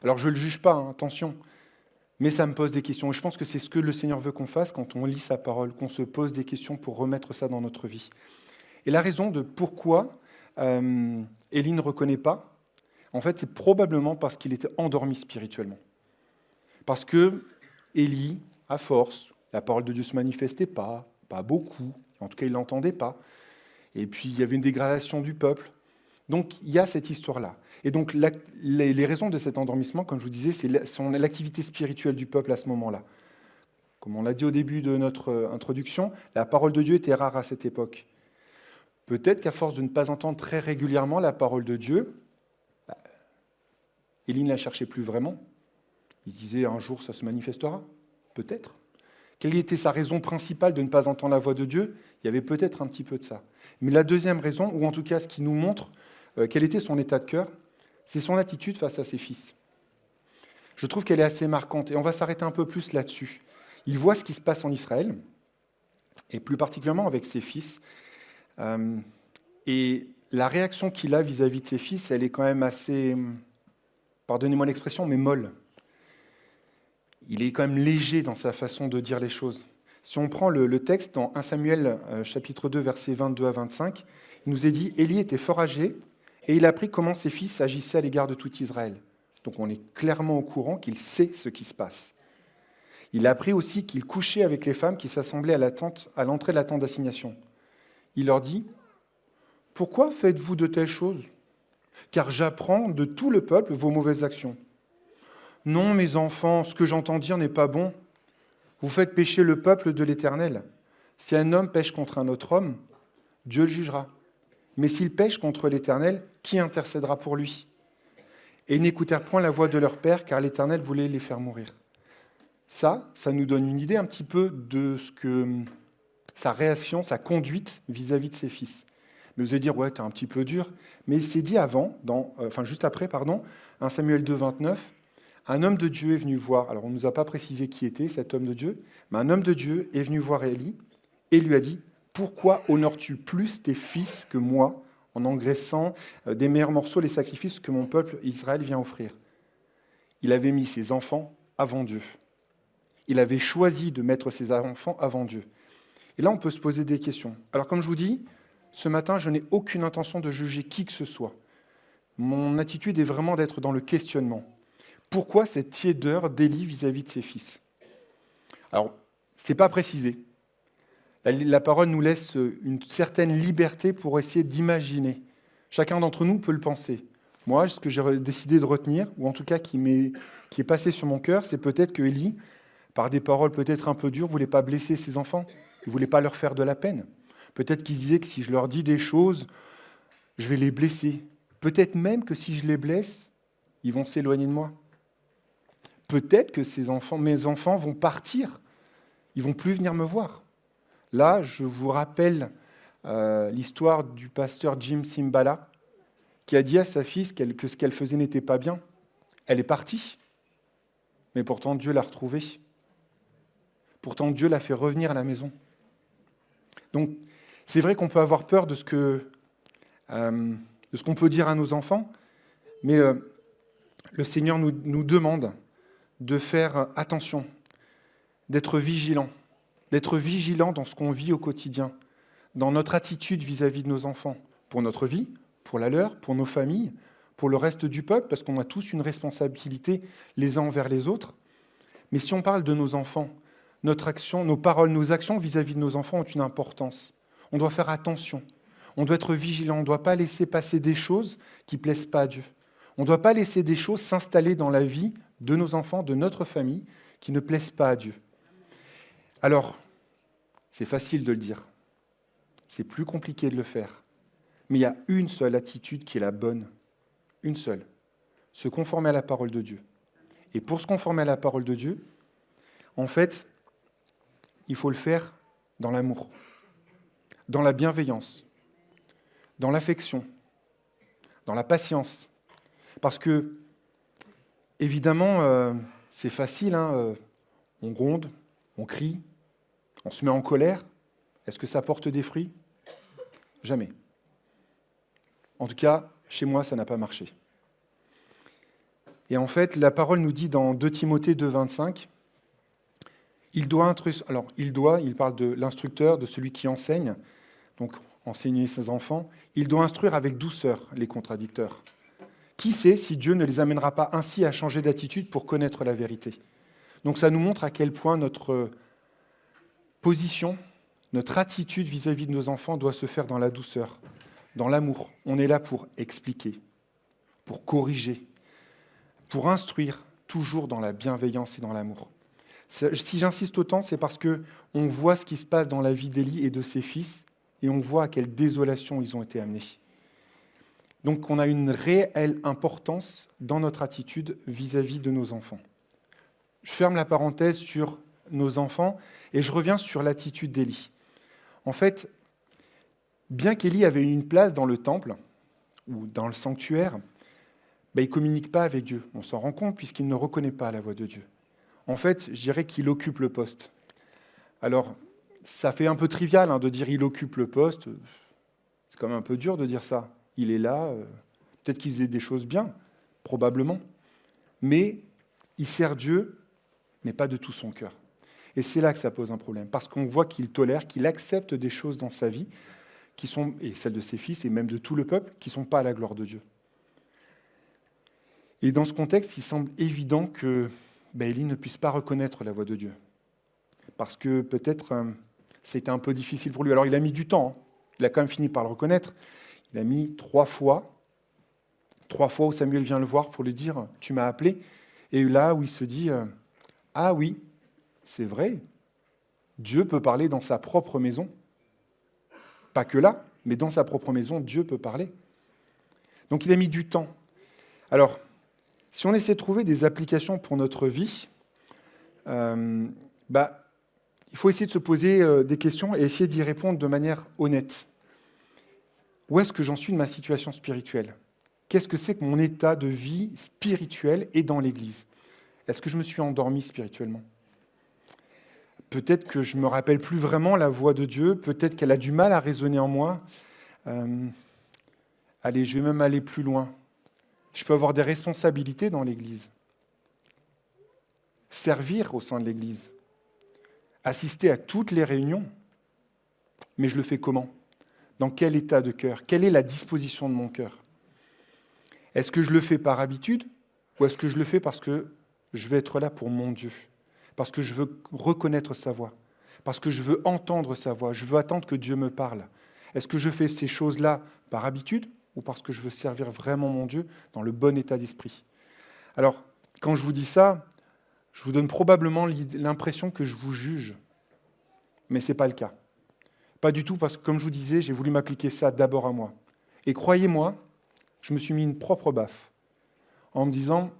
Alors, je ne le juge pas, hein, attention, mais ça me pose des questions. Et je pense que c'est ce que le Seigneur veut qu'on fasse quand on lit sa parole, qu'on se pose des questions pour remettre ça dans notre vie. Et la raison de pourquoi Élie ne reconnaît pas, en fait, c'est probablement parce qu'il était endormi spirituellement. Parce que Élie, à force, la parole de Dieu ne se manifestait pas beaucoup, en tout cas, il ne l'entendait pas. Et puis, il y avait une dégradation du peuple. Donc, il y a cette histoire-là. Et donc, les raisons de cet endormissement, comme je vous disais, c'est l'activité spirituelle du peuple à ce moment-là. Comme on l'a dit au début de notre introduction, la parole de Dieu était rare à cette époque. Peut-être qu'à force de ne pas entendre très régulièrement la parole de Dieu, Élie ne la cherchait plus vraiment. Il se disait, un jour, ça se manifestera. Peut-être. Quelle était sa raison principale de ne pas entendre la voix de Dieu ? Il y avait peut-être un petit peu de ça. Mais la deuxième raison, ou en tout cas ce qui nous montre quel était son état de cœur, c'est son attitude face à ses fils. Je trouve qu'elle est assez marquante, et on va s'arrêter un peu plus là-dessus. Il voit ce qui se passe en Israël, et plus particulièrement avec ses fils. Et la réaction qu'il a vis-à-vis de ses fils, elle est quand même assez, pardonnez-moi l'expression, mais molle. Il est quand même léger dans sa façon de dire les choses. Si on prend le texte dans 1 Samuel chapitre 2, versets 22 à 25, il nous est dit « Élie était fort âgé, et il apprit comment ses fils agissaient à l'égard de tout Israël. » Donc on est clairement au courant qu'il sait ce qui se passe. Il a appris aussi qu'il couchait avec les femmes qui s'assemblaient à l'entrée de la tente d'assignation. Il leur dit « Pourquoi faites-vous de telles choses ? Car j'apprends de tout le peuple vos mauvaises actions. Non, mes enfants, ce que j'entends dire n'est pas bon. Vous faites pécher le peuple de l'Éternel. Si un homme pêche contre un autre homme, Dieu le jugera. Mais s'il pêche contre l'Éternel, qui intercédera pour lui ? Et ils n'écoutèrent point la voix de leur père, car l'Éternel voulait les faire mourir. » Ça nous donne une idée un petit peu de ce que sa réaction, sa conduite vis-à-vis de ses fils. Mais vous allez dire, ouais, t'es un petit peu dur. Mais c'est dit avant, juste après, 1 Samuel 2, 29, un homme de Dieu est venu voir, alors on ne nous a pas précisé qui était cet homme de Dieu, mais un homme de Dieu est venu voir Élie et lui a dit, « Pourquoi honores-tu plus tes fils que moi en engraissant des meilleurs morceaux les sacrifices que mon peuple Israël vient offrir ?» Il avait mis ses enfants avant Dieu. Il avait choisi de mettre ses enfants avant Dieu. Et là, on peut se poser des questions. Alors, comme je vous dis, ce matin, je n'ai aucune intention de juger qui que ce soit. Mon attitude est vraiment d'être dans le questionnement. Pourquoi cette tiédeur d'Élie vis-à-vis de ses fils ? Alors, ce n'est pas précisé. La parole nous laisse une certaine liberté pour essayer d'imaginer. Chacun d'entre nous peut le penser. Moi, ce que j'ai décidé de retenir, ou en tout cas qui est passé sur mon cœur, c'est peut-être que Élie, par des paroles peut-être un peu dures, ne voulait pas blesser ses enfants. Il ne voulait pas leur faire de la peine. Peut-être qu'il se disait que si je leur dis des choses, je vais les blesser. Peut-être même que si je les blesse, ils vont s'éloigner de moi. Peut-être que mes enfants vont partir. Ils ne vont plus venir me voir. Là, je vous rappelle l'histoire du pasteur Jim Cymbala, qui a dit à sa fille que ce qu'elle faisait n'était pas bien. Elle est partie, mais pourtant Dieu l'a retrouvée. Pourtant Dieu l'a fait revenir à la maison. Donc, c'est vrai qu'on peut avoir peur de ce qu'on peut dire à nos enfants, mais le Seigneur nous demande de faire attention, d'être vigilant dans ce qu'on vit au quotidien, dans notre attitude vis-à-vis de nos enfants, pour notre vie, pour la leur, pour nos familles, pour le reste du peuple, parce qu'on a tous une responsabilité les uns envers les autres. Mais si on parle de nos enfants, notre action, nos paroles, nos actions vis-à-vis de nos enfants ont une importance. On doit faire attention, on doit être vigilant, on ne doit pas laisser passer des choses qui ne plaisent pas à Dieu. On ne doit pas laisser des choses s'installer dans la vie de nos enfants, de notre famille, qui ne plaisent pas à Dieu. Alors, c'est facile de le dire, c'est plus compliqué de le faire, mais il y a une seule attitude qui est la bonne, une seule, se conformer à la parole de Dieu. Et pour se conformer à la parole de Dieu, en fait, il faut le faire dans l'amour, dans la bienveillance, dans l'affection, dans la patience. Parce que, évidemment, c'est facile, on gronde, on crie, on se met en colère. Est-ce que ça porte des fruits ? Jamais. En tout cas, chez moi, ça n'a pas marché. Et en fait, la parole nous dit dans 2 Timothée 2, 25, il parle de l'instructeur, de celui qui enseigne, donc enseigner ses enfants, il doit instruire avec douceur les contradicteurs. Qui sait si Dieu ne les amènera pas ainsi à changer d'attitude pour connaître la vérité ? Donc ça nous montre à quel point notre position, notre attitude vis-à-vis de nos enfants doit se faire dans la douceur, dans l'amour. On est là pour expliquer, pour corriger, pour instruire, toujours dans la bienveillance et dans l'amour. Si j'insiste autant, c'est parce qu'on voit ce qui se passe dans la vie d'Élie et de ses fils, et on voit à quelle désolation ils ont été amenés. Donc on a une réelle importance dans notre attitude vis-à-vis de nos enfants. Je ferme la parenthèse sur nos enfants et je reviens sur l'attitude d'Élie. En fait, bien qu'Élie avait une place dans le temple ou dans le sanctuaire, il ne communique pas avec Dieu. On s'en rend compte puisqu'il ne reconnaît pas la voix de Dieu. En fait, je dirais qu'il occupe le poste. Alors, ça fait un peu trivial de dire il occupe le poste. C'est quand même un peu dur de dire ça. Il est là, peut-être qu'il faisait des choses bien, probablement. Mais il sert Dieu, mais pas de tout son cœur. Et c'est là que ça pose un problème, parce qu'on voit qu'il tolère, qu'il accepte des choses dans sa vie, qui sont, et celles de ses fils, et même de tout le peuple, qui ne sont pas à la gloire de Dieu. Et dans ce contexte, il semble évident que Élie ne puisse pas reconnaître la voix de Dieu. Parce que peut-être c'était un peu difficile pour lui. Alors il a mis du temps, il a quand même fini par le reconnaître. Il a mis 3 fois où Samuel vient le voir pour lui dire « Tu m'as appelé ». Et là où il se dit « Ah oui, c'est vrai, Dieu peut parler dans sa propre maison. Pas que là, mais dans sa propre maison, Dieu peut parler. » Donc il a mis du temps. Alors, si on essaie de trouver des applications pour notre vie, il faut essayer de se poser des questions et essayer d'y répondre de manière honnête. Où est-ce que j'en suis de ma situation spirituelle ? Qu'est-ce que c'est que mon état de vie spirituel et dans l'Église ? Est-ce que je me suis endormi spirituellement ? Peut-être que je ne me rappelle plus vraiment la voix de Dieu, peut-être qu'elle a du mal à résonner en moi. Allez, je vais même aller plus loin. Je peux avoir des responsabilités dans l'Église. Servir au sein de l'Église. Assister à toutes les réunions. Mais je le fais comment ? Dans quel état de cœur ? Quelle est la disposition de mon cœur ? Est-ce que je le fais par habitude ou est-ce que je le fais parce que je veux être là pour mon Dieu ? Parce que je veux reconnaître sa voix ? Parce que je veux entendre sa voix ? Je veux attendre que Dieu me parle ? Est-ce que je fais ces choses-là par habitude ou parce que je veux servir vraiment mon Dieu dans le bon état d'esprit ? Alors, quand je vous dis ça, je vous donne probablement l'impression que je vous juge, mais ce n'est pas le cas. Pas du tout, parce que comme je vous disais, j'ai voulu m'appliquer ça d'abord à moi. Et croyez-moi, je me suis mis une propre baffe en me disant,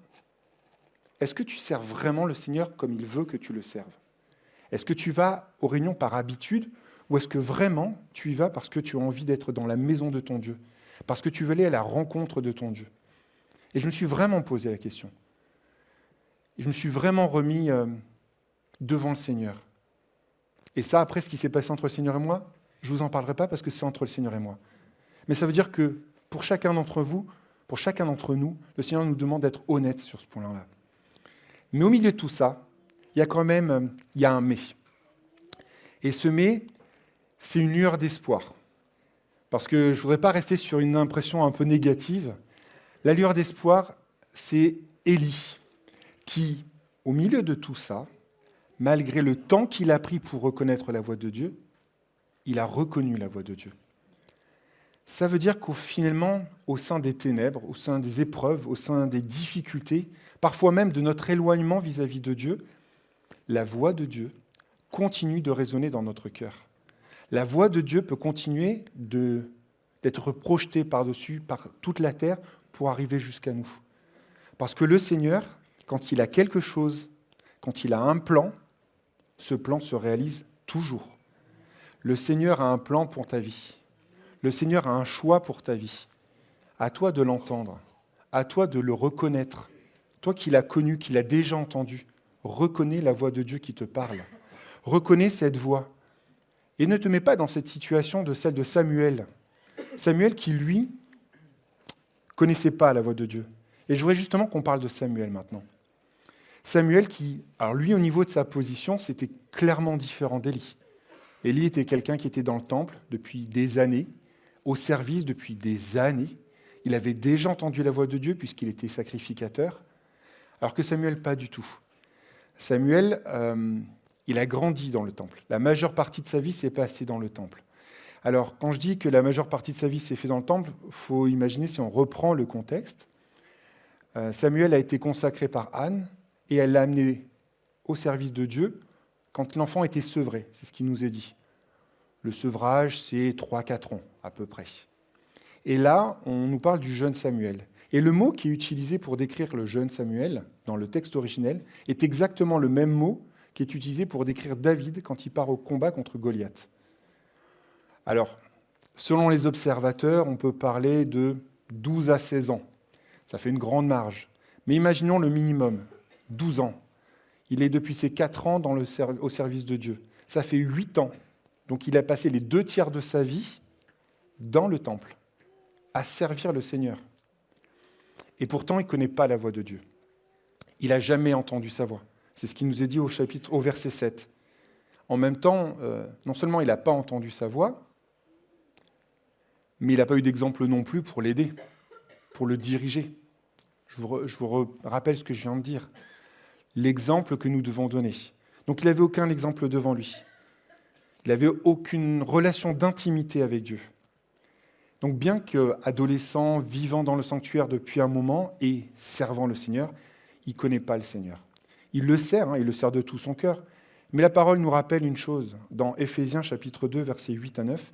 est-ce que tu sers vraiment le Seigneur comme il veut que tu le serves ? Est-ce que tu vas aux réunions par habitude ou est-ce que vraiment tu y vas parce que tu as envie d'être dans la maison de ton Dieu ? Parce que tu veux aller à la rencontre de ton Dieu ? Et je me suis vraiment posé la question. Et je me suis vraiment remis devant le Seigneur. Et ça, après, ce qui s'est passé entre le Seigneur et moi, je ne vous en parlerai pas parce que c'est entre le Seigneur et moi. Mais ça veut dire que pour chacun d'entre vous, pour chacun d'entre nous, le Seigneur nous demande d'être honnête sur ce point-là. Mais au milieu de tout ça, il y a quand même un « mais ». Et ce « mais », c'est une lueur d'espoir. Parce que je ne voudrais pas rester sur une impression un peu négative. La lueur d'espoir, c'est Élie, qui, au milieu de tout ça, malgré le temps qu'il a pris pour reconnaître la voix de Dieu, il a reconnu la voix de Dieu. Ça veut dire finalement, au sein des ténèbres, au sein des épreuves, au sein des difficultés, parfois même de notre éloignement vis-à-vis de Dieu, la voix de Dieu continue de résonner dans notre cœur. La voix de Dieu peut continuer d'être projetée par-dessus, par toute la terre, pour arriver jusqu'à nous. Parce que le Seigneur, quand il a quelque chose, quand il a un plan, ce plan se réalise toujours. Le Seigneur a un plan pour ta vie. Le Seigneur a un choix pour ta vie. À toi de l'entendre, à toi de le reconnaître. Toi qui l'as connu, qui l'as déjà entendu, reconnais la voix de Dieu qui te parle. Reconnais cette voix. Et ne te mets pas dans cette situation de celle de Samuel. Samuel qui, lui, connaissait pas la voix de Dieu. Et je voudrais justement qu'on parle de Samuel maintenant. Samuel qui, alors lui, au niveau de sa position, c'était clairement différent d'Élie. Élie était quelqu'un qui était dans le temple depuis des années, au service depuis des années. Il avait déjà entendu la voix de Dieu puisqu'il était sacrificateur, alors que Samuel, pas du tout. Samuel, il a grandi dans le temple. La majeure partie de sa vie s'est passée dans le temple. Alors, quand je dis que la majeure partie de sa vie s'est faite dans le temple, il faut imaginer, si on reprend le contexte, Samuel a été consacré par Anne et elle l'a amené au service de Dieu quand l'enfant était sevré, c'est ce qui nous est dit. Le sevrage, c'est 3-4 ans à peu près. Et là, on nous parle du jeune Samuel. Et le mot qui est utilisé pour décrire le jeune Samuel, dans le texte originel, est exactement le même mot qui est utilisé pour décrire David quand il part au combat contre Goliath. Alors, selon les observateurs, on peut parler de 12 à 16 ans. Ça fait une grande marge. Mais imaginons le minimum, 12 ans. Il est depuis ses 4 ans au service de Dieu. Ça fait 8 ans. Donc il a passé les 2 tiers de sa vie dans le temple, à servir le Seigneur. Et pourtant, il ne connaît pas la voix de Dieu. Il n'a jamais entendu sa voix. C'est ce qui nous est dit au verset 7. En même temps, non seulement il n'a pas entendu sa voix, mais il n'a pas eu d'exemple non plus pour l'aider, pour le diriger. Je vous rappelle ce que je viens de dire. L'exemple que nous devons donner. Donc il n'avait aucun exemple devant lui. Il n'avait aucune relation d'intimité avec Dieu. Donc bien qu'adolescent, vivant dans le sanctuaire depuis un moment et servant le Seigneur, il ne connaît pas le Seigneur. Il le sert, il le sert de tout son cœur. Mais la parole nous rappelle une chose, dans Éphésiens chapitre 2, versets 8 à 9.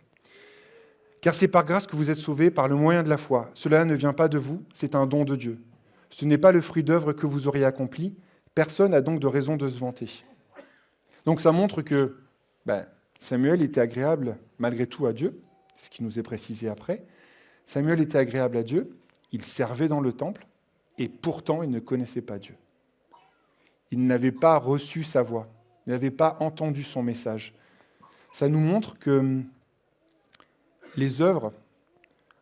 « Car c'est par grâce que vous êtes sauvés par le moyen de la foi. Cela ne vient pas de vous, c'est un don de Dieu. Ce n'est pas le fruit d'œuvre que vous auriez accompli. Personne n'a donc de raison de se vanter. » Donc ça montre que Samuel était agréable malgré tout à Dieu. C'est ce qui nous est précisé après. Samuel était agréable à Dieu, il servait dans le temple, et pourtant il ne connaissait pas Dieu. Il n'avait pas reçu sa voix, il n'avait pas entendu son message. Ça nous montre que les œuvres,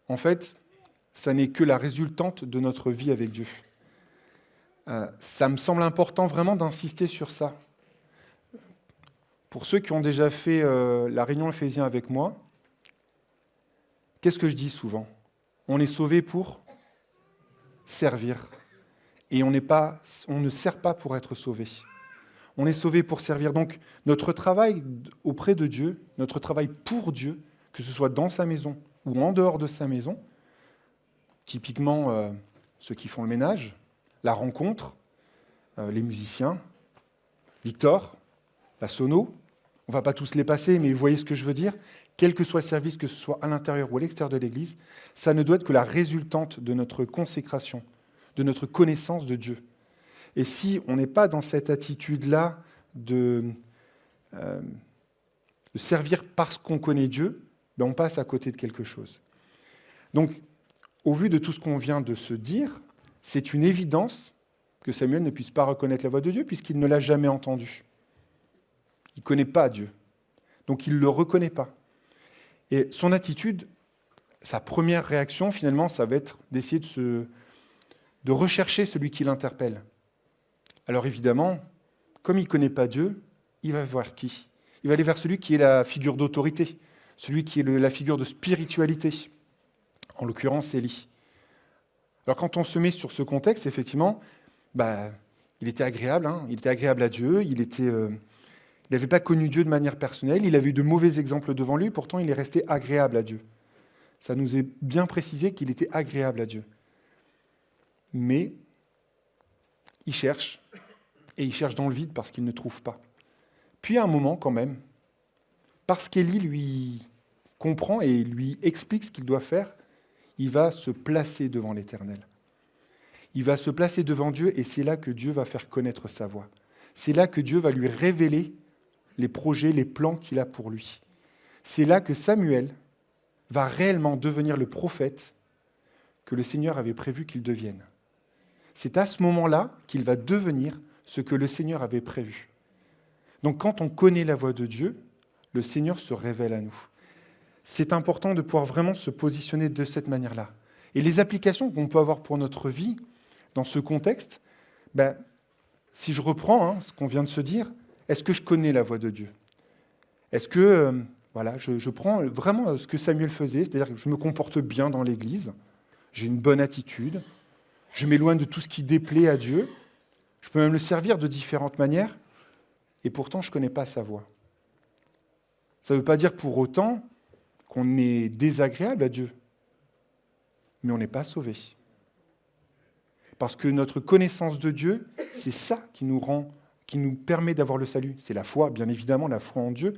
en fait, ça n'est que la résultante de notre vie avec Dieu. Ça me semble important vraiment d'insister sur ça. Pour ceux qui ont déjà fait la réunion Éphésiens avec moi, qu'est-ce que je dis souvent ? On est sauvé pour servir. Et on ne sert pas pour être sauvé. On est sauvé pour servir. Donc notre travail auprès de Dieu, notre travail pour Dieu, que ce soit dans sa maison ou en dehors de sa maison, typiquement ceux qui font le ménage, la rencontre, les musiciens, Victor, la sono, on ne va pas tous les passer, mais vous voyez ce que je veux dire ? Quel que soit le service, que ce soit à l'intérieur ou à l'extérieur de l'Église, ça ne doit être que la résultante de notre consécration, de notre connaissance de Dieu. Et si on n'est pas dans cette attitude-là de servir parce qu'on connaît Dieu, on passe à côté de quelque chose. Donc, au vu de tout ce qu'on vient de se dire, c'est une évidence que Samuel ne puisse pas reconnaître la voix de Dieu puisqu'il ne l'a jamais entendue. Il ne connaît pas Dieu. Donc, il ne le reconnaît pas. Et son attitude, sa première réaction, finalement, ça va être d'essayer de rechercher celui qui l'interpelle. Alors évidemment, comme il ne connaît pas Dieu, il va voir qui ? Il va aller vers celui qui est la figure d'autorité, celui qui est la figure de spiritualité, en l'occurrence Élie. Alors quand on se met sur ce contexte, effectivement, il était agréable, il était agréable à Dieu, il n'avait pas connu Dieu de manière personnelle, il avait eu de mauvais exemples devant lui, pourtant il est resté agréable à Dieu. Ça nous est bien précisé qu'il était agréable à Dieu. Mais il cherche, et il cherche dans le vide parce qu'il ne trouve pas. Puis à un moment quand même, parce qu'Élie lui comprend et lui explique ce qu'il doit faire, il va se placer devant l'Éternel. Il va se placer devant Dieu et c'est là que Dieu va faire connaître sa voix. C'est là que Dieu va lui révéler les projets, les plans qu'il a pour lui. C'est là que Samuel va réellement devenir le prophète que le Seigneur avait prévu qu'il devienne. C'est à ce moment-là qu'il va devenir ce que le Seigneur avait prévu. Donc quand on connaît la voix de Dieu, le Seigneur se révèle à nous. C'est important de pouvoir vraiment se positionner de cette manière-là. Et les applications qu'on peut avoir pour notre vie, dans ce contexte, si je reprends ce qu'on vient de se dire, est-ce que je connais la voix de Dieu ? Est-ce que je prends vraiment ce que Samuel faisait, c'est-à-dire que je me comporte bien dans l'Église, j'ai une bonne attitude, je m'éloigne de tout ce qui déplaît à Dieu, je peux même le servir de différentes manières, et pourtant je ne connais pas sa voix. Ça ne veut pas dire pour autant qu'on est désagréable à Dieu, mais on n'est pas sauvé. Parce que notre connaissance de Dieu, c'est ça qui nous permet d'avoir le salut. C'est la foi, bien évidemment, la foi en Dieu.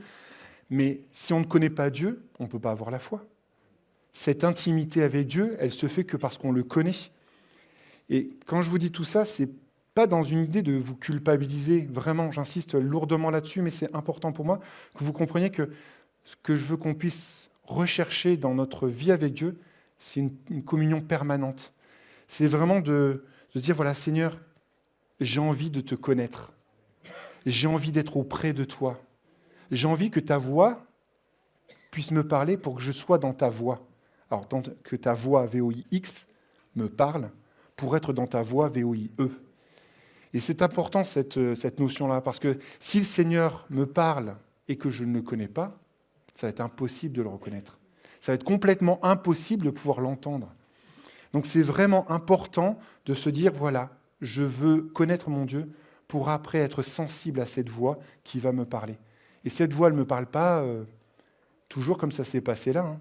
Mais si on ne connaît pas Dieu, on ne peut pas avoir la foi. Cette intimité avec Dieu, elle se fait que parce qu'on le connaît. Et quand je vous dis tout ça, c'est pas dans une idée de vous culpabiliser. Vraiment, j'insiste lourdement là-dessus, mais c'est important pour moi que vous compreniez que ce que je veux qu'on puisse rechercher dans notre vie avec Dieu, c'est une communion permanente. C'est vraiment de se dire, voilà, Seigneur, j'ai envie de te connaître. J'ai envie d'être auprès de toi. J'ai envie que ta voix puisse me parler pour que je sois dans ta voix. Alors, que ta voix, V-O-I-X, me parle pour être dans ta voix, V-O-I-E. Et c'est important, cette notion-là, parce que si le Seigneur me parle et que je ne le connais pas, ça va être impossible de le reconnaître. Ça va être complètement impossible de pouvoir l'entendre. Donc c'est vraiment important de se dire, voilà, je veux connaître mon Dieu pour après être sensible à cette voix qui va me parler. Et cette voix, elle ne me parle pas toujours comme ça s'est passé là. Hein.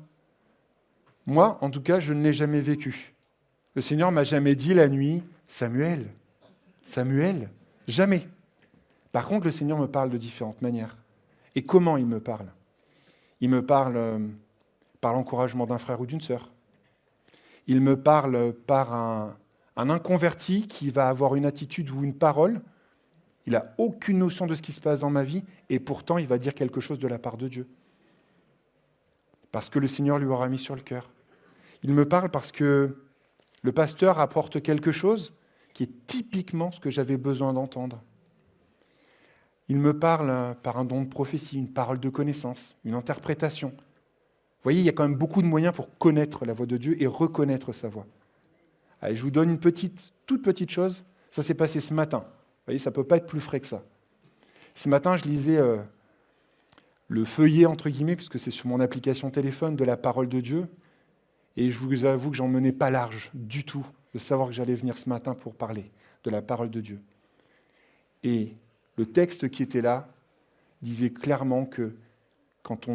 Moi, en tout cas, je ne l'ai jamais vécu. Le Seigneur ne m'a jamais dit la nuit, Samuel, Samuel, jamais. Par contre, le Seigneur me parle de différentes manières. Et comment il me parle ? Il me parle par l'encouragement d'un frère ou d'une sœur. Il me parle par un inconverti qui va avoir une attitude ou une parole. Il n'a aucune notion de ce qui se passe dans ma vie et pourtant il va dire quelque chose de la part de Dieu. Parce que le Seigneur lui aura mis sur le cœur. Il me parle parce que le pasteur apporte quelque chose qui est typiquement ce que j'avais besoin d'entendre. Il me parle par un don de prophétie, une parole de connaissance, une interprétation. Vous voyez, il y a quand même beaucoup de moyens pour connaître la voix de Dieu et reconnaître sa voix. Allez, je vous donne une toute petite chose. Ça s'est passé ce matin. Vous voyez, ça ne peut pas être plus frais que ça. Ce matin, je lisais le feuillet, entre guillemets, puisque c'est sur mon application téléphone, de la parole de Dieu. Et je vous avoue que j'en menais pas large du tout de savoir que j'allais venir ce matin pour parler de la parole de Dieu. Et le texte qui était là disait clairement que quand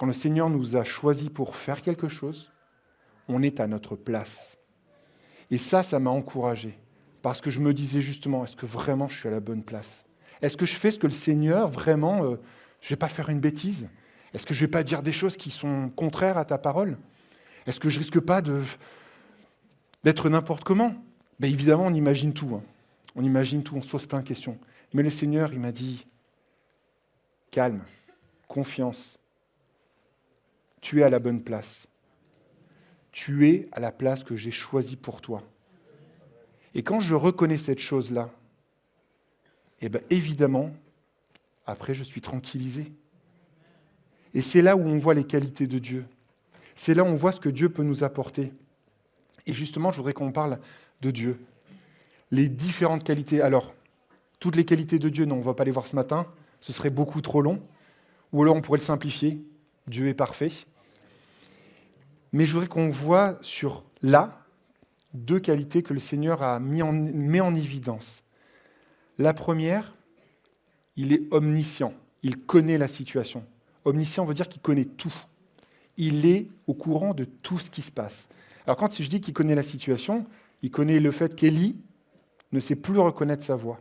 le Seigneur nous a choisis pour faire quelque chose, on est à notre place. Et ça m'a encouragé. Parce que je me disais justement, est-ce que vraiment je suis à la bonne place ? Est-ce que je fais ce que le Seigneur, vraiment, je ne vais pas faire une bêtise ? Est-ce que je ne vais pas dire des choses qui sont contraires à ta parole ? Est-ce que je ne risque pas d'être n'importe comment ? Ben évidemment, on imagine tout. Hein. On imagine tout, on se pose plein de questions. Mais le Seigneur, il m'a dit, calme, confiance. Tu es à la bonne place. Tu es à la place que j'ai choisie pour toi. Et quand je reconnais cette chose-là, eh bien évidemment, après je suis tranquillisé. Et c'est là où on voit les qualités de Dieu. C'est là où on voit ce que Dieu peut nous apporter. Et justement, je voudrais qu'on parle de Dieu. Les différentes qualités. Alors, toutes les qualités de Dieu, non, on ne va pas les voir ce matin. Ce serait beaucoup trop long. Ou alors on pourrait le simplifier. Dieu est parfait. Mais je voudrais qu'on voit sur là, 2 qualités que le Seigneur met en évidence. La première, il est omniscient. Il connaît la situation. Omniscient veut dire qu'il connaît tout. Il est au courant de tout ce qui se passe. Alors quand je dis qu'il connaît la situation, il connaît le fait qu'Élie ne sait plus reconnaître sa voix.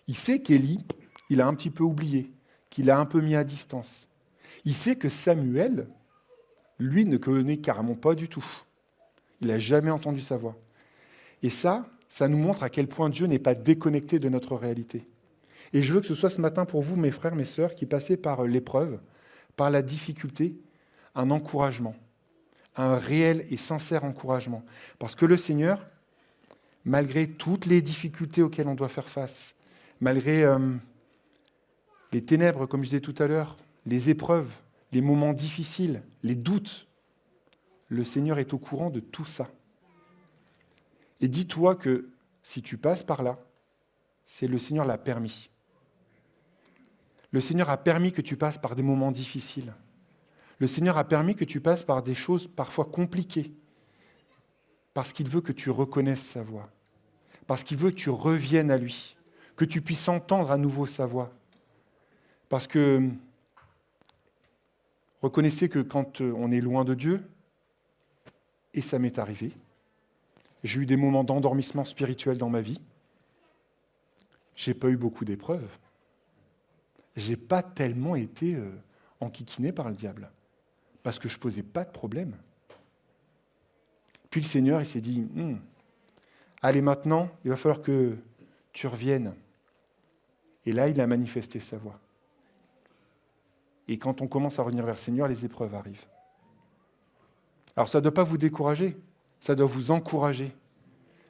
Il sait qu'Élie, il a un petit peu oublié, qu'il a un peu mis à distance. Il sait que Samuel, lui, ne connaît carrément pas du tout. Il n'a jamais entendu sa voix. Et ça nous montre à quel point Dieu n'est pas déconnecté de notre réalité. Et je veux que ce soit ce matin pour vous, mes frères, mes sœurs, qui passez par l'épreuve, par la difficulté, un encouragement, un réel et sincère encouragement. Parce que le Seigneur, malgré toutes les difficultés auxquelles on doit faire face, malgré les ténèbres, comme je disais tout à l'heure, les épreuves, les moments difficiles, les doutes, le Seigneur est au courant de tout ça. Et dis-toi que si tu passes par là, c'est le Seigneur l'a permis. Le Seigneur a permis que tu passes par des moments difficiles. Le Seigneur a permis que tu passes par des choses parfois compliquées, parce qu'il veut que tu reconnaisses sa voix, parce qu'il veut que tu reviennes à lui, que tu puisses entendre à nouveau sa voix. Parce que reconnaissez que quand on est loin de Dieu, et ça m'est arrivé, j'ai eu des moments d'endormissement spirituel dans ma vie, j'ai pas eu beaucoup d'épreuves, j'ai pas tellement été enquiquiné par le diable, parce que je posais pas de problème. Puis le Seigneur, il s'est dit, allez maintenant, il va falloir que tu reviennes. Et là, il a manifesté sa voix. Et quand on commence à revenir vers le Seigneur, les épreuves arrivent. Alors ça ne doit pas vous décourager. ça doit vous encourager.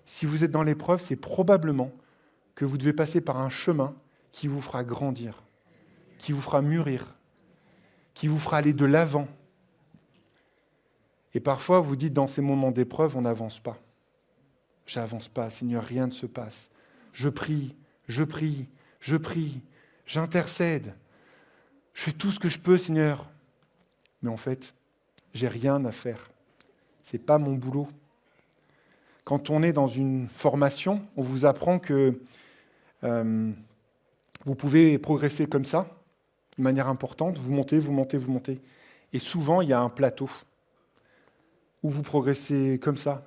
Si vous êtes dans l'épreuve, c'est probablement que vous devez passer par un chemin qui vous fera grandir, qui vous fera mûrir, qui vous fera aller de l'avant. Et parfois, vous dites dans ces moments d'épreuve, on n'avance pas. J'avance pas, Seigneur, rien ne se passe. Je prie, j'intercède. Je fais tout ce que je peux, Seigneur. Mais en fait, j'ai rien à faire. Ce n'est pas mon boulot. Quand on est dans une formation, on vous apprend que vous pouvez progresser comme ça, de manière importante. Vous montez. Et souvent, il y a un plateau où vous progressez comme ça.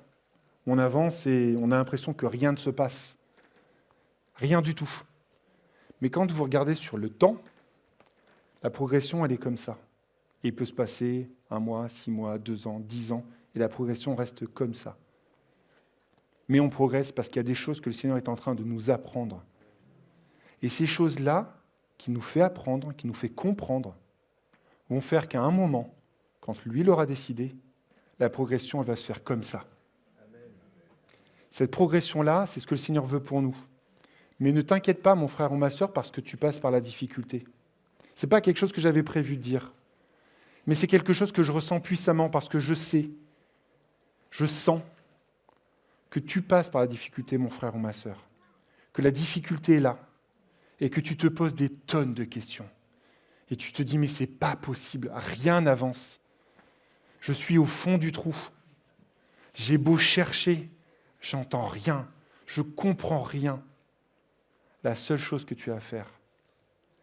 On avance et on a l'impression que rien ne se passe. Rien du tout. Mais quand vous regardez sur le temps, la progression, elle est comme ça. Et il peut se passer 1 mois, 6 mois, 2 ans, 10 ans, et la progression reste comme ça. Mais on progresse parce qu'il y a des choses que le Seigneur est en train de nous apprendre. Et ces choses-là, qui nous fait apprendre, qui nous fait comprendre, vont faire qu'à un moment, quand lui l'aura décidé, la progression, elle va se faire comme ça. Cette progression-là, c'est ce que le Seigneur veut pour nous. Mais ne t'inquiète pas, mon frère ou ma sœur, parce que tu passes par la difficulté. Ce n'est pas quelque chose que j'avais prévu de dire. Mais c'est quelque chose que je ressens puissamment parce que je sais, je sens que tu passes par la difficulté, mon frère ou ma sœur. Que la difficulté est là et que tu te poses des tonnes de questions. Et tu te dis, mais c'est pas possible, rien n'avance. Je suis au fond du trou. J'ai beau chercher, j'entends rien, je comprends rien. La seule chose que tu as à faire,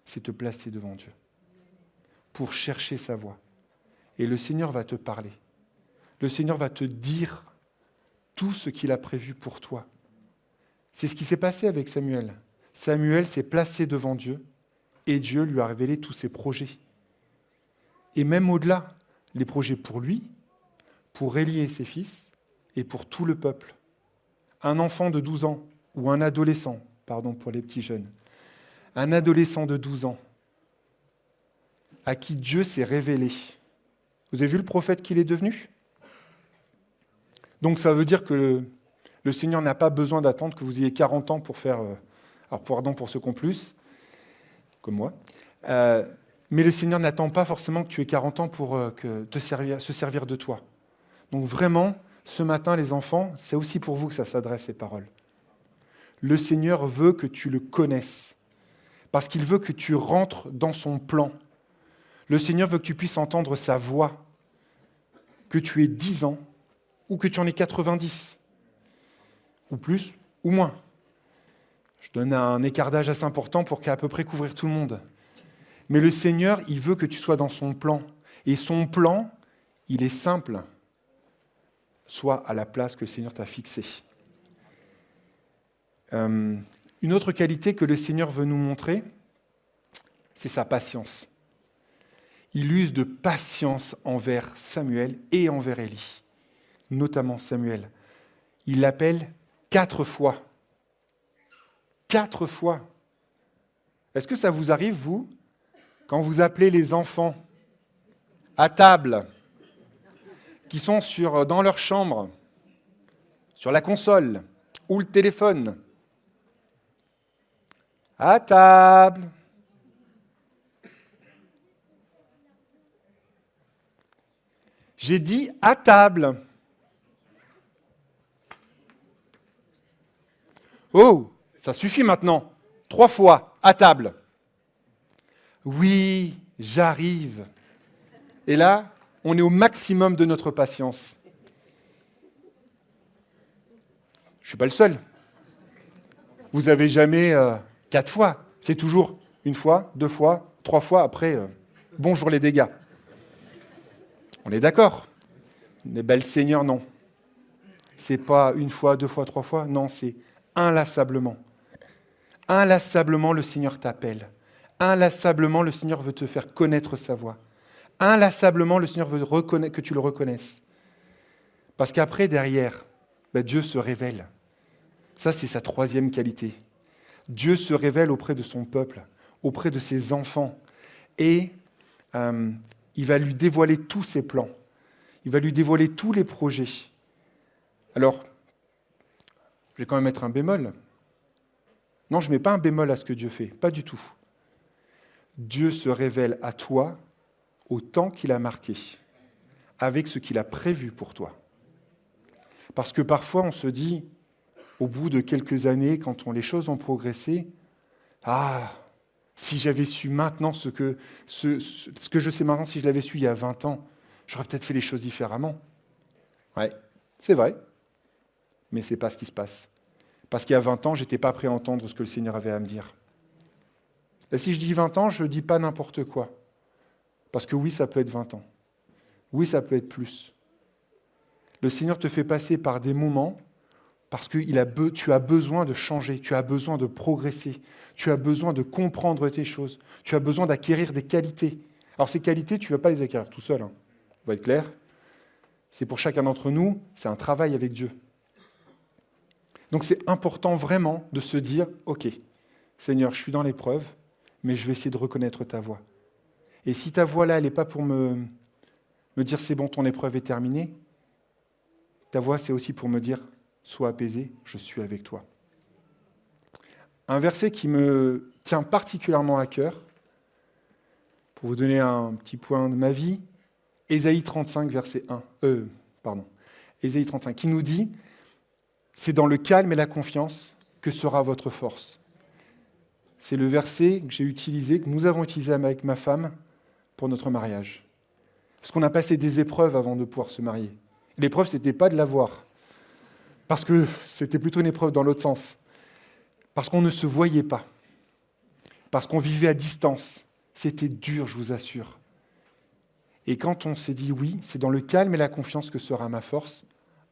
c'est te placer devant Dieu pour chercher sa voix. Et le Seigneur va te parler. Le Seigneur va te dire tout ce qu'il a prévu pour toi. C'est ce qui s'est passé avec Samuel. Samuel s'est placé devant Dieu et Dieu lui a révélé tous ses projets. Et même au-delà, les projets pour lui, pour Élie et ses fils et pour tout le peuple. Un enfant de 12 ans ou un adolescent, pardon pour les petits jeunes, un adolescent de 12 ans à qui Dieu s'est révélé. Vous avez vu le prophète qu'il est devenu ? Donc ça veut dire que le Seigneur n'a pas besoin d'attendre que vous ayez 40 ans pour faire... alors pardon pour ceux qui ont plus, comme moi. Mais le Seigneur n'attend pas forcément que tu aies 40 ans pour se servir de toi. Donc vraiment, ce matin, les enfants, c'est aussi pour vous que ça s'adresse, ces paroles. Le Seigneur veut que tu le connaisses, parce qu'il veut que tu rentres dans son plan. Le Seigneur veut que tu puisses entendre sa voix, que tu aies 10 ans ou que tu en aies 90, ou plus ou moins. Je donne un écart d'âge assez important pour qu'à peu près couvrir tout le monde. Mais le Seigneur, il veut que tu sois dans son plan. Et son plan, il est simple. Sois à la place que le Seigneur t'a fixée. Une autre qualité que le Seigneur veut nous montrer, c'est sa patience. Il use de patience envers Samuel et envers Élie, notamment Samuel. Il l'appelle 4 fois. 4 fois. Est-ce que ça vous arrive, vous, quand vous appelez les enfants à table, qui sont dans leur chambre, sur la console ou le téléphone, à table. J'ai dit à table. Oh, ça suffit maintenant. 3 fois, à table. Oui, j'arrive. Et là, on est au maximum de notre patience. Je ne suis pas le seul. Vous n'avez jamais 4 fois. C'est toujours 1 fois, 2 fois, 3 fois. Après, bonjour les dégâts. On est d'accord. Mais le Seigneur, non. C'est pas 1 fois, 2 fois, 3 fois. Non, c'est inlassablement. Inlassablement, le Seigneur t'appelle. Inlassablement, le Seigneur veut te faire connaître sa voix. Inlassablement, le Seigneur veut que tu le reconnaisses. Parce qu'après, derrière, Dieu se révèle. Ça, c'est sa 3e qualité. Dieu se révèle auprès de son peuple, auprès de ses enfants. Et il va lui dévoiler tous ses plans. Il va lui dévoiler tous les projets. Alors, je vais quand même mettre un bémol. Non, je ne mets pas un bémol à ce que Dieu fait, pas du tout. Dieu se révèle à toi au temps qu'il a marqué, avec ce qu'il a prévu pour toi. Parce que parfois, on se dit, au bout de quelques années, quand les choses ont progressé, « Ah, si j'avais su maintenant ce que je sais maintenant, si je l'avais su il y a 20 ans, j'aurais peut-être fait les choses différemment. » Ouais, c'est vrai, mais ce n'est pas ce qui se passe. Parce qu'il y a 20 ans, je n'étais pas prêt à entendre ce que le Seigneur avait à me dire. Et si je dis 20 ans, je ne dis pas n'importe quoi. Parce que oui, ça peut être 20 ans. Oui, ça peut être plus. Le Seigneur te fait passer par des moments parce que tu as besoin de changer, tu as besoin de progresser, tu as besoin de comprendre tes choses, tu as besoin d'acquérir des qualités. Alors ces qualités, tu ne vas pas les acquérir tout seul. On va être clair. C'est pour chacun d'entre nous, c'est un travail avec Dieu. Donc c'est important vraiment de se dire, ok, Seigneur, je suis dans l'épreuve, mais je vais essayer de reconnaître ta voix. Et si ta voix là, elle n'est pas pour me dire c'est bon, ton épreuve est terminée, ta voix c'est aussi pour me dire sois apaisé, je suis avec toi. Un verset qui me tient particulièrement à cœur, pour vous donner un petit point de ma vie, Ésaïe 35, verset 1. Ésaïe 35, qui nous dit c'est dans le calme et la confiance que sera votre force. C'est le verset que j'ai utilisé, que nous avons utilisé avec ma femme pour notre mariage. Parce qu'on a passé des épreuves avant de pouvoir se marier. L'épreuve, ce n'était pas de l'avoir, parce que c'était plutôt une épreuve dans l'autre sens. Parce qu'on ne se voyait pas, parce qu'on vivait à distance. C'était dur, je vous assure. Et quand on s'est dit oui, c'est dans le calme et la confiance que sera ma force,